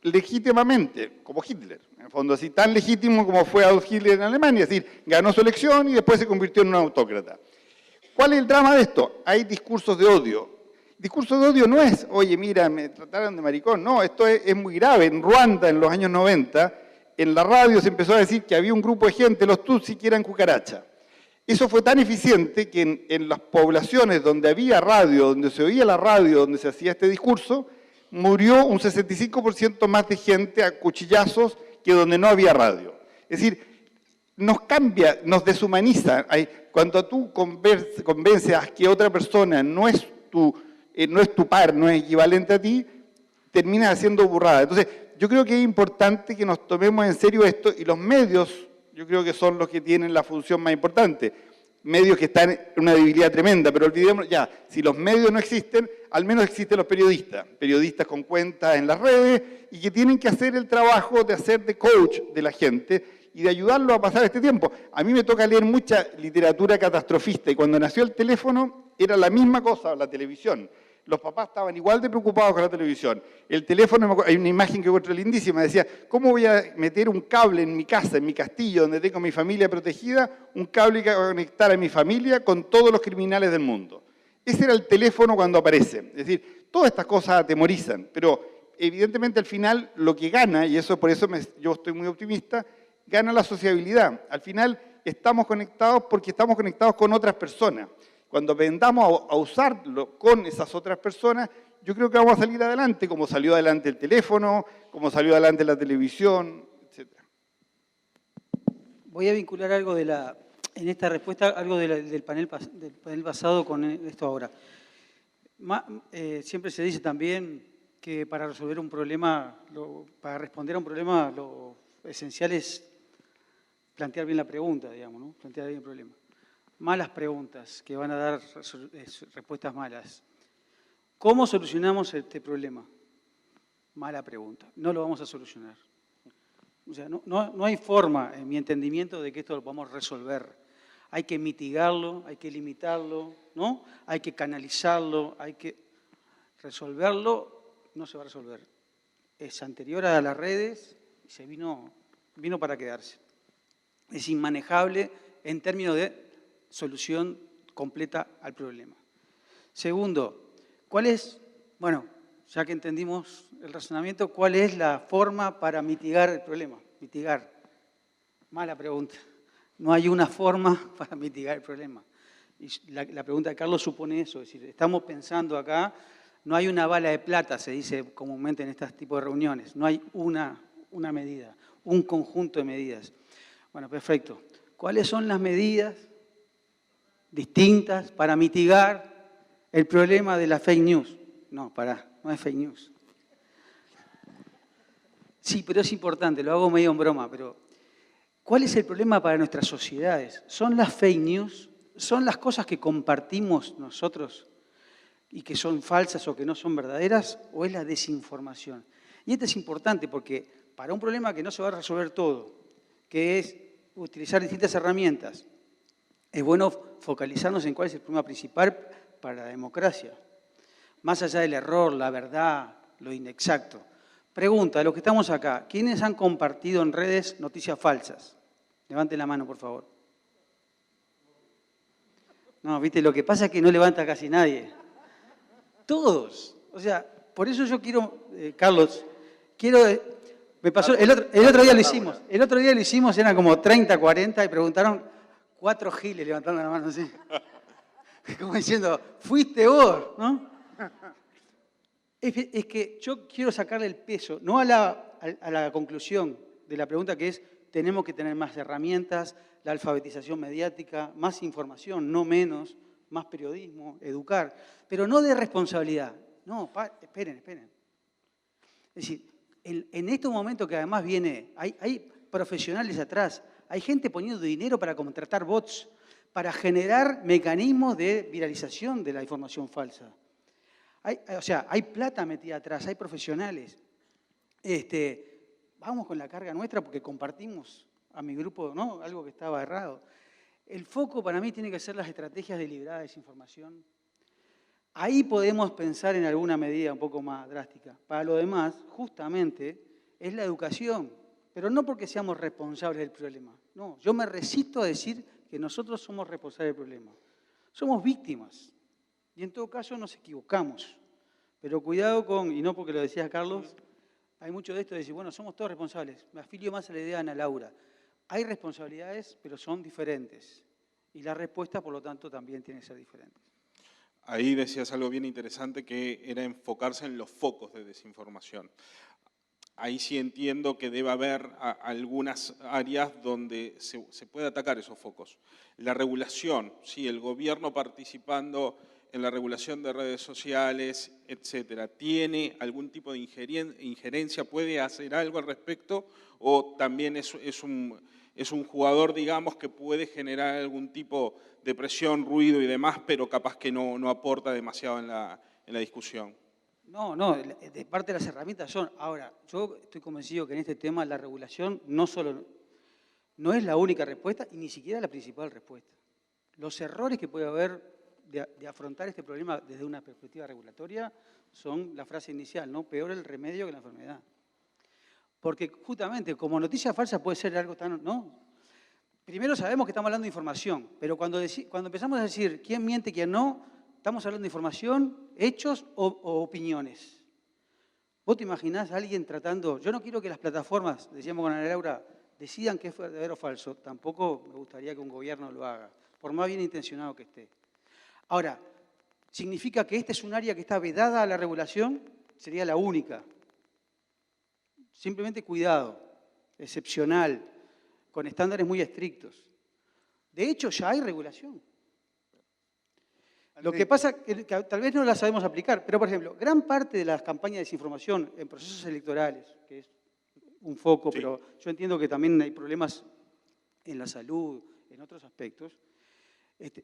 D: legítimamente, como Hitler. En el fondo, así tan legítimo como fue Adolf Hitler en Alemania, es decir, ganó su elección y después se convirtió en un autócrata. ¿Cuál es el drama de esto? Hay discursos de odio. Discurso de odio no es, oye, mira, me trataron de maricón. No, esto es muy grave. En Ruanda, en los años 90, en la radio se empezó a decir que había un grupo de gente, los tutsis, que eran cucarachas. Eso fue tan eficiente que en las poblaciones donde había radio, donde se oía la radio, donde se hacía este discurso, murió un 65% más de gente a cuchillazos que donde no había radio. Es decir, nos cambia, nos deshumaniza. Cuando tú convences a que otra persona no es tu par, no es equivalente a ti, termina haciendo burrada. Entonces, yo creo que es importante que nos tomemos en serio esto y los medios, yo creo que son los que tienen la función más importante. Medios que están en una debilidad tremenda, pero olvidemos ya, si los medios no existen, al menos existen los periodistas. Periodistas con cuentas en las redes y que tienen que hacer el trabajo de hacer de coach de la gente y de ayudarlo a pasar este tiempo. A mí me toca leer mucha literatura catastrofista y cuando nació el teléfono era la misma cosa, la televisión. Los papás estaban igual de preocupados con la televisión. El teléfono, hay una imagen que encuentro lindísima, decía, ¿cómo voy a meter un cable en mi casa, en mi castillo, donde tengo mi familia protegida, un cable que va a conectar a mi familia con todos los criminales del mundo? Ese era el teléfono cuando aparece. Es decir, todas estas cosas atemorizan, pero evidentemente al final lo que gana, y eso por eso yo estoy muy optimista, gana la sociabilidad. Al final estamos conectados porque estamos conectados con otras personas. Cuando aprendamos a usarlo con esas otras personas, yo creo que vamos a salir adelante, como salió adelante el teléfono, como salió adelante la televisión, etc.
E: Voy a vincular algo en esta respuesta, algo del panel pasado con esto ahora. Siempre se dice también que para resolver un problema, para responder a un problema, lo esencial es plantear bien la pregunta, digamos, ¿no? Plantear bien el problema. Malas preguntas que van a dar respuestas malas. ¿Cómo solucionamos este problema? Mala pregunta. No lo vamos a solucionar. O sea, no hay forma, en mi entendimiento, de que esto lo podamos resolver. Hay que mitigarlo, hay que limitarlo, ¿no? Hay que canalizarlo, hay que resolverlo. No se va a resolver. Es anterior a las redes y se vino vino para quedarse. Es inmanejable en términos de solución completa al problema. Segundo, ¿cuál es, bueno, ya que entendimos el razonamiento, cuál es la forma para mitigar el problema? Mitigar. Mala pregunta. No hay una forma para mitigar el problema. Y la pregunta de Carlos supone eso, es decir, estamos pensando acá, no hay una bala de plata, se dice comúnmente en este tipo de reuniones, no hay una medida, un conjunto de medidas. Bueno, perfecto. ¿Cuáles son las medidas distintas para mitigar el problema de la fake news? No, no es fake news. Sí, pero es importante, lo hago medio en broma, pero ¿cuál es el problema para nuestras sociedades? ¿Son las fake news? ¿Son las cosas que compartimos nosotros y que son falsas o que no son verdaderas? ¿O es la desinformación? Y esto es importante porque para un problema que no se va a resolver todo, que es utilizar distintas herramientas, es bueno focalizarnos en cuál es el problema principal para la democracia. Más allá del error, la verdad, lo inexacto. Pregunta, de los que estamos acá, ¿quiénes han compartido en redes noticias falsas? Levanten la mano, por favor. No, viste, lo que pasa es que no levanta casi nadie. Todos. O sea, por eso yo quiero, Carlos, me pasó, el otro día lo hicimos. El otro día lo hicimos, eran como 30, 40, y preguntaron 4 giles levantando la mano así. Como diciendo, fuiste vos, ¿no? Es que yo quiero sacarle el peso, no a la conclusión de la pregunta que es, tenemos que tener más herramientas, la alfabetización mediática, más información, no menos, más periodismo, educar, pero no de responsabilidad. No, esperen. Es decir, en estos momentos que además hay profesionales atrás, hay gente poniendo dinero para contratar bots, para generar mecanismos de viralización de la información falsa. Hay plata metida atrás, hay profesionales. Vamos con la carga nuestra porque compartimos a mi grupo, ¿no?, algo que estaba errado. El foco para mí tiene que ser las estrategias deliberadas de desinformación. Ahí podemos pensar en alguna medida un poco más drástica. Para lo demás, justamente, es la educación, pero no porque seamos responsables del problema. No, yo me resisto a decir que nosotros somos responsables del problema. Somos víctimas y en todo caso nos equivocamos. Pero cuidado con, y no porque lo decía Carlos, hay mucho de esto de decir, bueno, somos todos responsables. Me afilio más a la idea de Ana Laura. Hay responsabilidades, pero son diferentes. Y la respuesta, por lo tanto, también tiene que ser diferente.
B: Ahí decías algo bien interesante, que era enfocarse en los focos de desinformación. Ahí sí entiendo que debe haber algunas áreas donde se puede atacar esos focos. La regulación, sí, el gobierno participando en la regulación de redes sociales, etcétera, ¿tiene algún tipo de injerencia? ¿Puede hacer algo al respecto? ¿O también es un jugador, digamos, que puede generar algún tipo de presión, ruido y demás, pero capaz que no aporta demasiado en la discusión?
E: No, de parte de las herramientas son. Ahora, yo estoy convencido que en este tema la regulación no es la única respuesta y ni siquiera la principal respuesta. Los errores que puede haber de afrontar este problema desde una perspectiva regulatoria son la frase inicial, ¿no? Peor el remedio que la enfermedad. Porque justamente como noticia falsa puede ser algo tan, ¿no? Primero sabemos que estamos hablando de información, pero cuando empezamos a decir quién miente, quién no, estamos hablando de información, hechos o opiniones. ¿Vos te imaginás a alguien tratando? Yo no quiero que las plataformas, decíamos con Ana Laura, decidan qué es verdadero o falso. Tampoco me gustaría que un gobierno lo haga, por más bien intencionado que esté. Ahora, ¿significa que este es un área que está vedada a la regulación? Sería la única. Simplemente cuidado, excepcional, con estándares muy estrictos. De hecho, ya hay regulación. Lo que pasa es que tal vez no la sabemos aplicar, pero, por ejemplo, gran parte de las campañas de desinformación en procesos electorales, que es un foco, sí, pero yo entiendo que también hay problemas en la salud, en otros aspectos,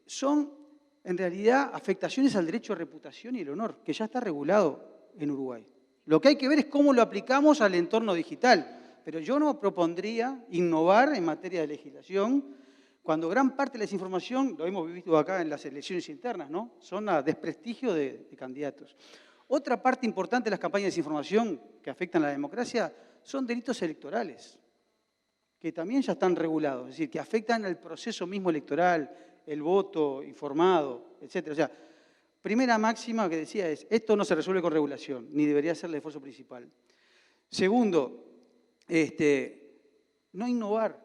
E: son en realidad afectaciones al derecho de reputación y el honor, que ya está regulado en Uruguay. Lo que hay que ver es cómo lo aplicamos al entorno digital, pero yo no propondría innovar en materia de legislación cuando gran parte de la desinformación, lo hemos visto acá en las elecciones internas, ¿no?, son a desprestigio de candidatos. Otra parte importante de las campañas de desinformación que afectan a la democracia son delitos electorales. que también ya están regulados, es decir, que afectan al proceso mismo electoral, el voto informado, etc. O sea, primera máxima que decía es, esto no se resuelve con regulación, ni debería ser el esfuerzo principal. Segundo, no innovar,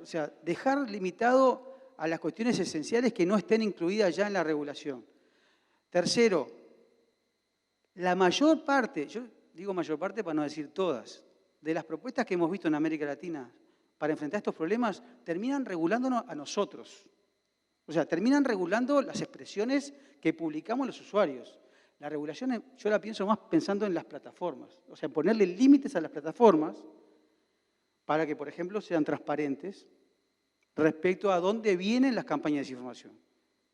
E: o sea, dejar limitado a las cuestiones esenciales que no estén incluidas ya en la regulación. Tercero, la mayor parte, yo digo mayor parte para no decir todas, de las propuestas que hemos visto en América Latina para enfrentar estos problemas terminan regulándonos a nosotros. O sea, terminan regulando las expresiones que publicamos los usuarios. La regulación yo la pienso más pensando en las plataformas, o sea, ponerle límites a las plataformas para que, por ejemplo, sean transparentes respecto a dónde vienen las campañas de desinformación.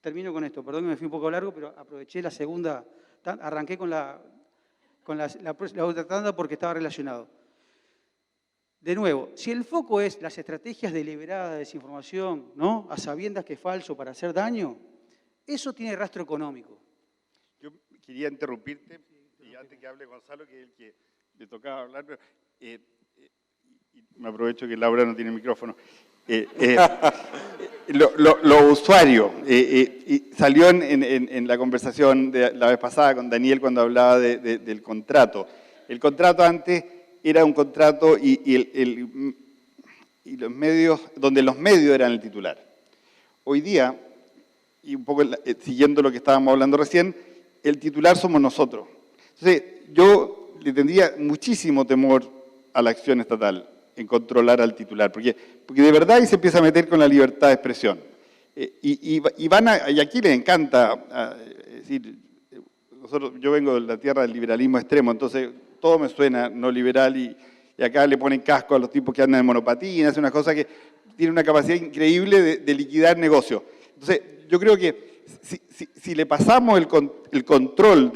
E: Termino con esto, perdón que me fui un poco largo, pero aproveché la segunda, arranqué con la otra tanda porque estaba relacionado. De nuevo, si el foco es las estrategias deliberadas de desinformación, ¿no?, a sabiendas que es falso para hacer daño, eso tiene rastro económico.
D: Yo quería interrumpirte, y antes que hable Gonzalo, que es el que le tocaba hablar, pero y me aprovecho que Laura no tiene micrófono. Los usuarios, y salió en la conversación de la vez pasada con Daniel cuando hablaba del contrato. El contrato antes era un contrato y los medios, donde los medios eran el titular. Hoy día, y un poco siguiendo lo que estábamos hablando recién, el titular somos nosotros. Entonces, yo le tendría muchísimo temor a la acción estatal en controlar al titular, porque de verdad ahí se empieza a meter con la libertad de expresión. Y aquí les encanta, decir, yo vengo de la tierra del liberalismo extremo, entonces todo me suena no liberal y acá le ponen casco a los tipos que andan en monopatín, hacen una cosa que tiene una capacidad increíble de liquidar negocios. Entonces, yo creo que si le pasamos el control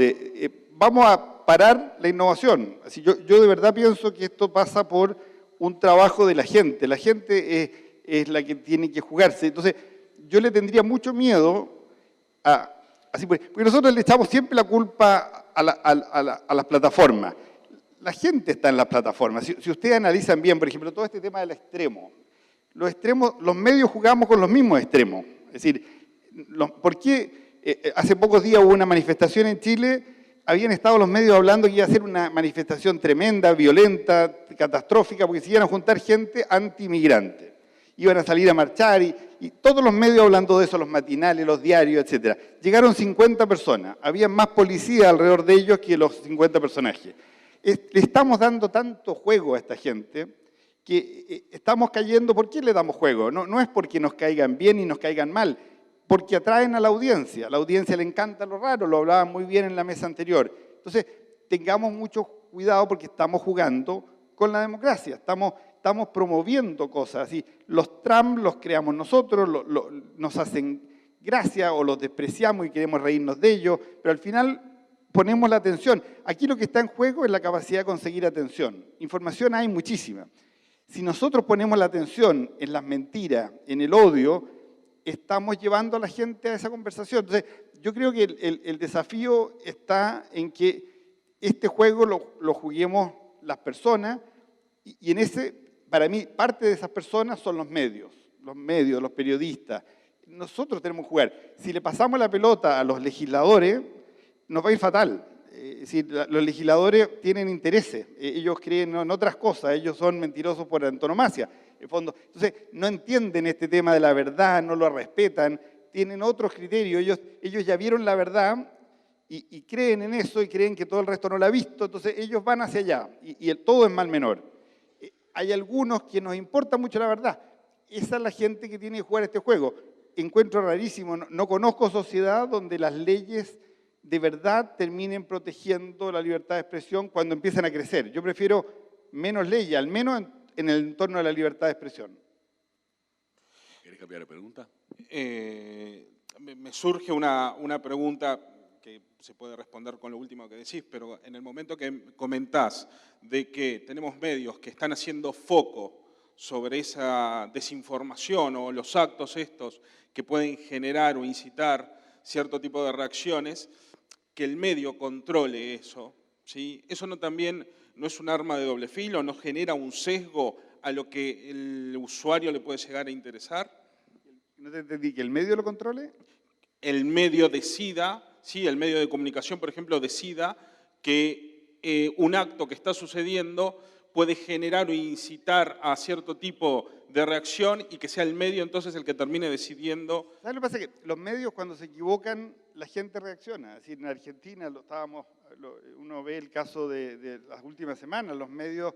D: vamos a parar la innovación. Así, yo de verdad pienso que esto pasa por un trabajo de la gente. La gente es la que tiene que jugarse. Entonces, yo le tendría mucho miedo porque nosotros le echamos siempre la culpa a las plataformas. La gente está en las plataformas. Si ustedes analizan bien, por ejemplo, todo este tema del extremo, los medios jugamos con los mismos extremos. Es decir, ¿por qué hace pocos días hubo una manifestación en Chile? Habían estado los medios hablando que iba a ser una manifestación tremenda, violenta, catastrófica, porque se iban a juntar gente anti-inmigrante. Iban a salir a marchar y todos los medios hablando de eso, los matinales, los diarios, etc. Llegaron 50 personas. Había más policía alrededor de ellos que los 50 personajes. Le estamos dando tanto juego a esta gente que estamos cayendo. ¿Por qué le damos juego? No es porque nos caigan bien y nos caigan mal, porque atraen a la audiencia. A la audiencia le encanta lo raro, lo hablaban muy bien en la mesa anterior. Entonces, tengamos mucho cuidado porque estamos jugando con la democracia, estamos promoviendo cosas. Así, los Trump los creamos nosotros, nos hacen gracia o los despreciamos y queremos reírnos de ellos, pero al final ponemos la atención. Aquí lo que está en juego es la capacidad de conseguir atención. Información hay muchísima. Si nosotros ponemos la atención en las mentiras, en el odio, estamos llevando a la gente a esa conversación. Entonces, yo creo que el desafío está en que este juego lo juguemos las personas y en para mí, parte de esas personas son los medios, los periodistas. Nosotros tenemos que jugar. Si le pasamos la pelota a los legisladores, nos va a ir fatal. Es decir, los legisladores tienen intereses, ellos creen en otras cosas, ellos son mentirosos por antonomasia, en fondo. Entonces, no entienden este tema de la verdad, no lo respetan, tienen otros criterios, ellos ya vieron la verdad y creen en eso y creen que todo el resto no la ha visto, entonces ellos van hacia allá y todo es mal menor. Hay algunos que nos importa mucho la verdad, esa es la gente que tiene que jugar este juego. Encuentro rarísimo, no conozco sociedad donde las leyes de verdad terminen protegiendo la libertad de expresión cuando empiezan a crecer. Yo prefiero menos leyes, al menos en el entorno de la libertad de expresión.
F: ¿Querés cambiar de pregunta?
B: Me surge una pregunta que se puede responder con lo último que decís, pero en el momento que comentás de que tenemos medios que están haciendo foco sobre esa desinformación o los actos estos que pueden generar o incitar cierto tipo de reacciones, que el medio controle eso, ¿sí? Eso también no es un arma de doble filo, no genera un sesgo a lo que el usuario le puede llegar a interesar.
D: No te entendí, ¿que el medio lo controle?
B: El medio decida, sí, el medio de comunicación, por ejemplo, decida que un acto que está sucediendo puede generar o incitar a cierto tipo de reacción y que sea el medio entonces el que termine decidiendo.
D: ¿Sabes lo que pasa? Que los medios cuando se equivocan, la gente reacciona. Es decir, en Argentina uno ve el caso de las últimas semanas, los medios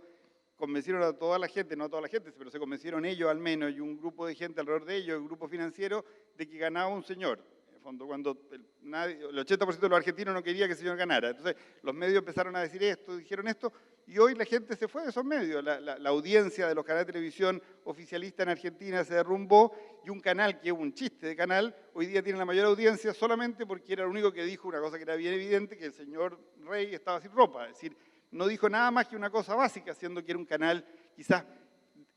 D: convencieron a toda la gente, no a toda la gente, pero se convencieron ellos al menos, y un grupo de gente alrededor de ellos, un grupo financiero, de que ganaba un señor. En el fondo, cuando el 80% de los argentinos no quería que el señor ganara. Entonces, los medios empezaron a decir esto, dijeron esto, y hoy la gente se fue de esos medios. La audiencia de los canales de televisión oficialistas en Argentina se derrumbó, y un canal que es un chiste de canal, hoy día tiene la mayor audiencia solamente porque era el único que dijo una cosa que era bien evidente, que el señor Rey estaba sin ropa. Es decir, no dijo nada más que una cosa básica, siendo que era un canal quizás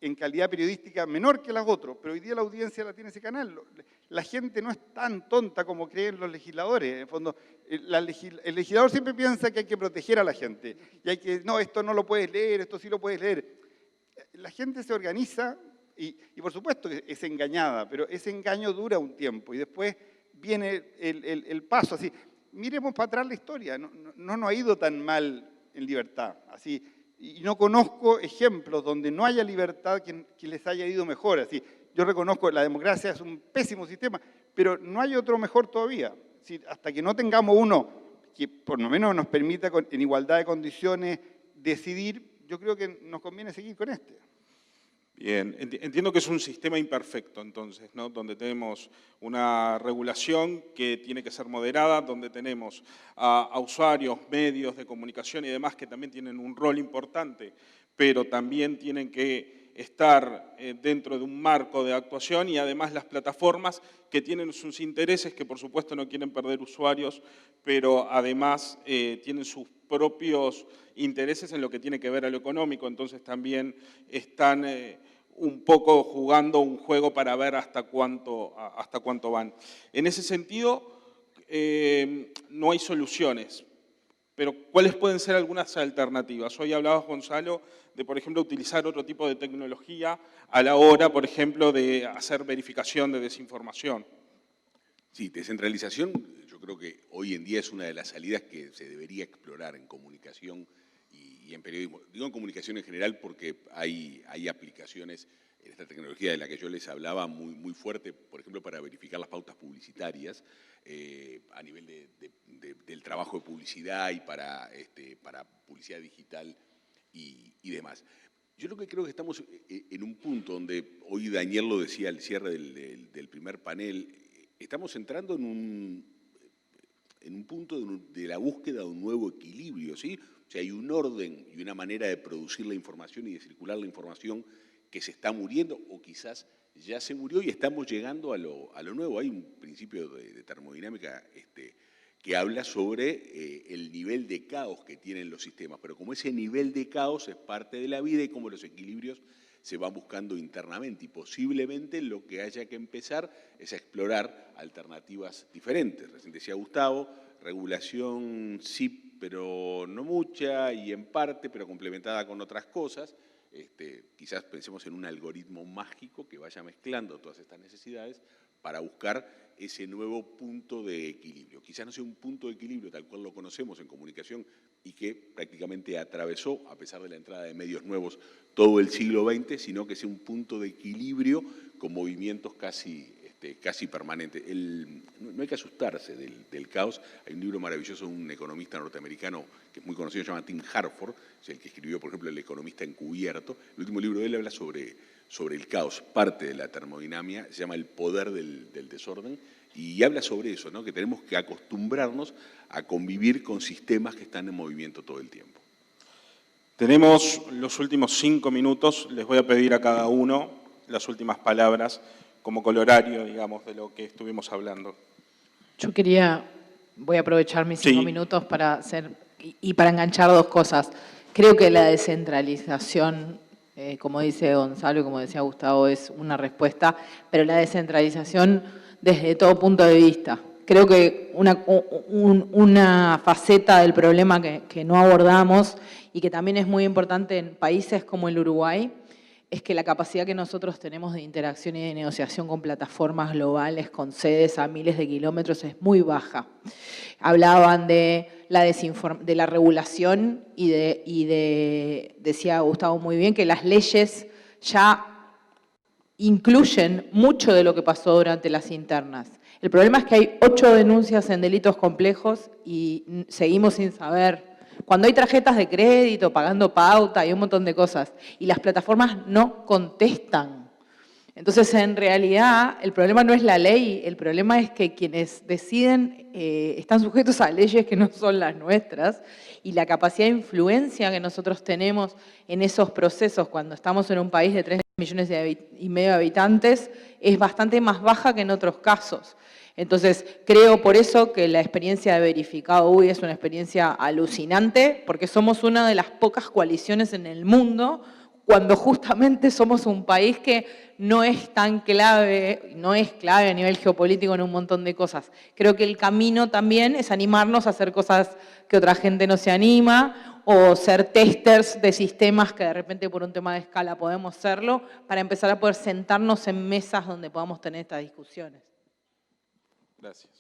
D: en calidad periodística menor que los otros, pero hoy día la audiencia la tiene ese canal. La gente no es tan tonta como creen los legisladores. En el fondo, el legislador siempre piensa que hay que proteger a la gente, y hay que, no, esto no lo puedes leer, esto sí lo puedes leer. La gente se organiza y por supuesto que es engañada, pero ese engaño dura un tiempo y después viene el paso. Así, miremos para atrás la historia, no nos ha ido tan mal en libertad, así, y no conozco ejemplos donde no haya libertad que les haya ido mejor. Así, yo reconozco que la democracia es un pésimo sistema, pero no hay otro mejor todavía. Así, hasta que no tengamos uno que por lo menos nos permita en igualdad de condiciones decidir, yo creo que nos conviene seguir con este.
B: Bien, entiendo que es un sistema imperfecto entonces, ¿no? Donde tenemos una regulación que tiene que ser moderada, donde tenemos a usuarios, medios de comunicación y demás que también tienen un rol importante, pero también tienen que estar dentro de un marco de actuación, y además las plataformas que tienen sus intereses, que por supuesto no quieren perder usuarios, pero además tienen sus propios intereses en lo que tiene que ver a lo económico, entonces también están un poco jugando un juego para ver hasta cuánto van. En ese sentido, no hay soluciones, pero ¿cuáles pueden ser algunas alternativas? Hoy hablabas, Gonzalo, de, por ejemplo, utilizar otro tipo de tecnología a la hora, por ejemplo, de hacer verificación de desinformación.
F: Sí, descentralización, yo creo que hoy en día es una de las salidas que se debería explorar en comunicación y en periodismo. Digo en comunicación en general porque hay aplicaciones en esta tecnología de la que yo les hablaba muy fuerte, por ejemplo, para verificar las pautas publicitarias a nivel del trabajo de publicidad y para publicidad digital y demás. Yo lo que creo que estamos en un punto donde, hoy Daniel lo decía al cierre del primer panel, estamos entrando en un punto de la búsqueda de un nuevo equilibrio, ¿sí? O sea, hay un orden y una manera de producir la información y de circular la información que se está muriendo, o quizás ya se murió y estamos llegando a lo nuevo. Hay un principio de termodinámica que habla sobre el nivel de caos que tienen los sistemas, pero como ese nivel de caos es parte de la vida y como los equilibrios se van buscando internamente, y posiblemente lo que haya que empezar es a explorar alternativas diferentes. Recién decía Gustavo, regulación sí, pero no mucha, y en parte, pero complementada con otras cosas. Quizás pensemos en un algoritmo mágico que vaya mezclando todas estas necesidades para buscar ese nuevo punto de equilibrio. Quizás no sea un punto de equilibrio tal cual lo conocemos en comunicación y que prácticamente atravesó, a pesar de la entrada de medios nuevos, todo el siglo XX, sino que sea un punto de equilibrio con movimientos casi permanentes. No hay que asustarse del caos. Hay un libro maravilloso de un economista norteamericano que es muy conocido, se llama Tim Harford, es el que escribió, por ejemplo, El economista encubierto. El último libro de él habla sobre el caos, parte de la termodinámica, se llama El poder del desorden, y habla sobre eso, ¿no? Que tenemos que acostumbrarnos a convivir con sistemas que están en movimiento todo el tiempo.
B: Tenemos los últimos 5 minutos, les voy a pedir a cada uno las últimas palabras como colorario, digamos, de lo que estuvimos hablando.
C: Yo voy a aprovechar mis 5
B: Sí.
C: minutos para hacer y para enganchar dos cosas. Creo que la descentralización, como dice Gonzalo y como decía Gustavo, es una respuesta, pero la descentralización desde todo punto de vista. Creo que una faceta del problema que no abordamos y que también es muy importante en países como el Uruguay es que la capacidad que nosotros tenemos de interacción y de negociación con plataformas globales, con sedes a miles de kilómetros, es muy baja. Hablaban de la regulación decía Gustavo muy bien, que las leyes ya incluyen mucho de lo que pasó durante las internas. El problema es que hay 8 denuncias en delitos complejos y seguimos sin saber. Cuando hay tarjetas de crédito, pagando pauta y un montón de cosas, y las plataformas no contestan. Entonces, en realidad, el problema no es la ley, el problema es que quienes deciden están sujetos a leyes que no son las nuestras, y la capacidad de influencia que nosotros tenemos en esos procesos cuando estamos en un país de 3,5 millones de habitantes es bastante más baja que en otros casos. Entonces, creo por eso que la experiencia de Verificado UI es una experiencia alucinante, porque somos una de las pocas coaliciones en el mundo, cuando justamente somos un país que no es tan clave, no es clave a nivel geopolítico en un montón de cosas. Creo que el camino también es animarnos a hacer cosas que otra gente no se anima, o ser testers de sistemas que de repente por un tema de escala podemos serlo, para empezar a poder sentarnos en mesas donde podamos tener estas discusiones.
B: Gracias.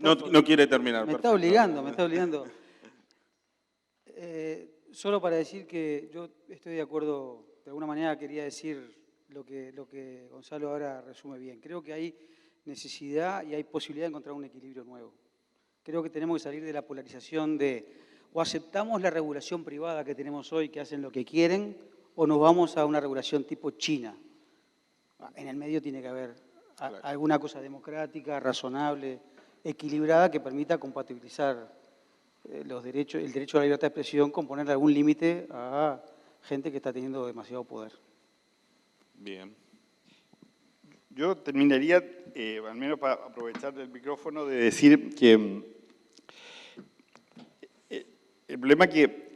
B: No quiere terminar.
E: Me está obligando. Solo para decir que yo estoy de acuerdo, de alguna manera quería decir lo que Gonzalo ahora resume bien. Creo que hay necesidad y hay posibilidad de encontrar un equilibrio nuevo. Creo que tenemos que salir de la polarización de o aceptamos la regulación privada que tenemos hoy, que hacen lo que quieren, o nos vamos a una regulación tipo China. En el medio tiene que haber alguna cosa democrática, razonable, equilibrada, que permita compatibilizar el derecho a la libertad de expresión con ponerle algún límite a gente que está teniendo demasiado poder.
B: Bien.
D: Yo terminaría, al menos para aprovechar el micrófono, de decir que el problema que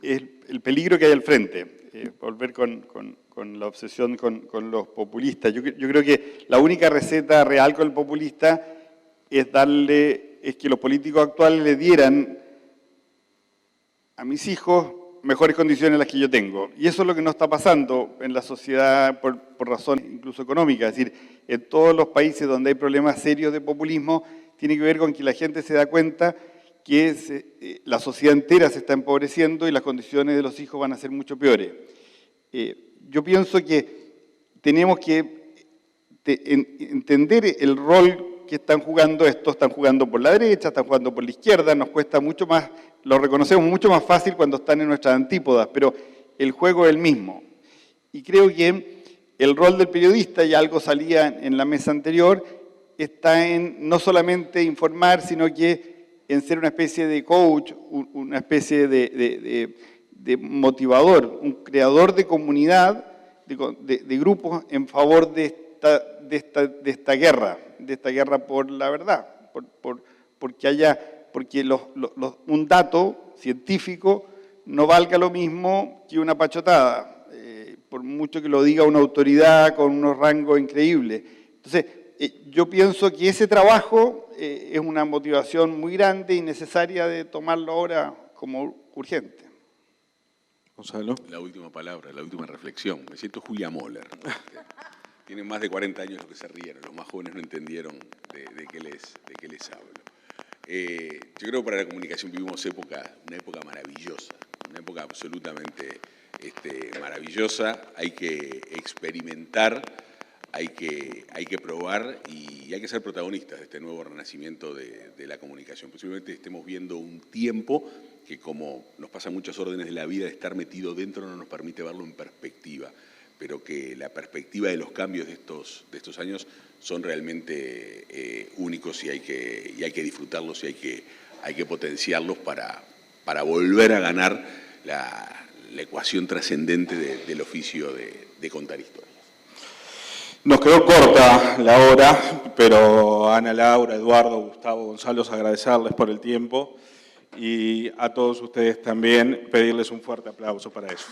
D: es el peligro que hay al frente, volver con la obsesión con los populistas. Yo creo que la única receta real con el populista es que los políticos actuales le dieran a mis hijos mejores condiciones las que yo tengo. Y eso es lo que no está pasando en la sociedad por razones incluso económicas. Es decir, en todos los países donde hay problemas serios de populismo, tiene que ver con que la gente se da cuenta que la sociedad entera se está empobreciendo y las condiciones de los hijos van a ser mucho peores. Yo pienso que tenemos que entender el rol que están jugando estos, están jugando por la derecha, están jugando por la izquierda, nos cuesta mucho más, lo reconocemos mucho más fácil cuando están en nuestras antípodas, pero el juego es el mismo. Y creo que el rol del periodista, y algo salía en la mesa anterior, está en no solamente informar, sino que en ser una especie de coach, una especie de motivador, un creador de comunidad, de grupos en favor de esta guerra por la verdad, porque un dato científico no valga lo mismo que una pachotada, por mucho que lo diga una autoridad con unos rangos increíbles. Entonces, yo pienso que ese trabajo es una motivación muy grande y necesaria de tomarlo ahora como urgente.
B: Gonzalo.
F: La última palabra, la última reflexión. Me siento Julia Moller. Tienen más de 40 años los que se rieron, los más jóvenes no entendieron de qué les hablo. Yo creo que para la comunicación vivimos una época maravillosa, una época absolutamente maravillosa. Hay que experimentar, hay que probar y hay que ser protagonistas de este nuevo renacimiento de la comunicación. Posiblemente estemos viendo un tiempo que, como nos pasa en muchas órdenes de la vida, de estar metido dentro no nos permite verlo en perspectiva, pero que la perspectiva de los cambios de estos años son realmente únicos y hay que disfrutarlos y hay que potenciarlos para volver a ganar la ecuación trascendente del oficio de contar historias.
B: Nos quedó corta la hora, pero Ana Laura, Eduardo, Gustavo, Gonzalo, agradecerles por el tiempo y a todos ustedes también pedirles un fuerte aplauso para ellos.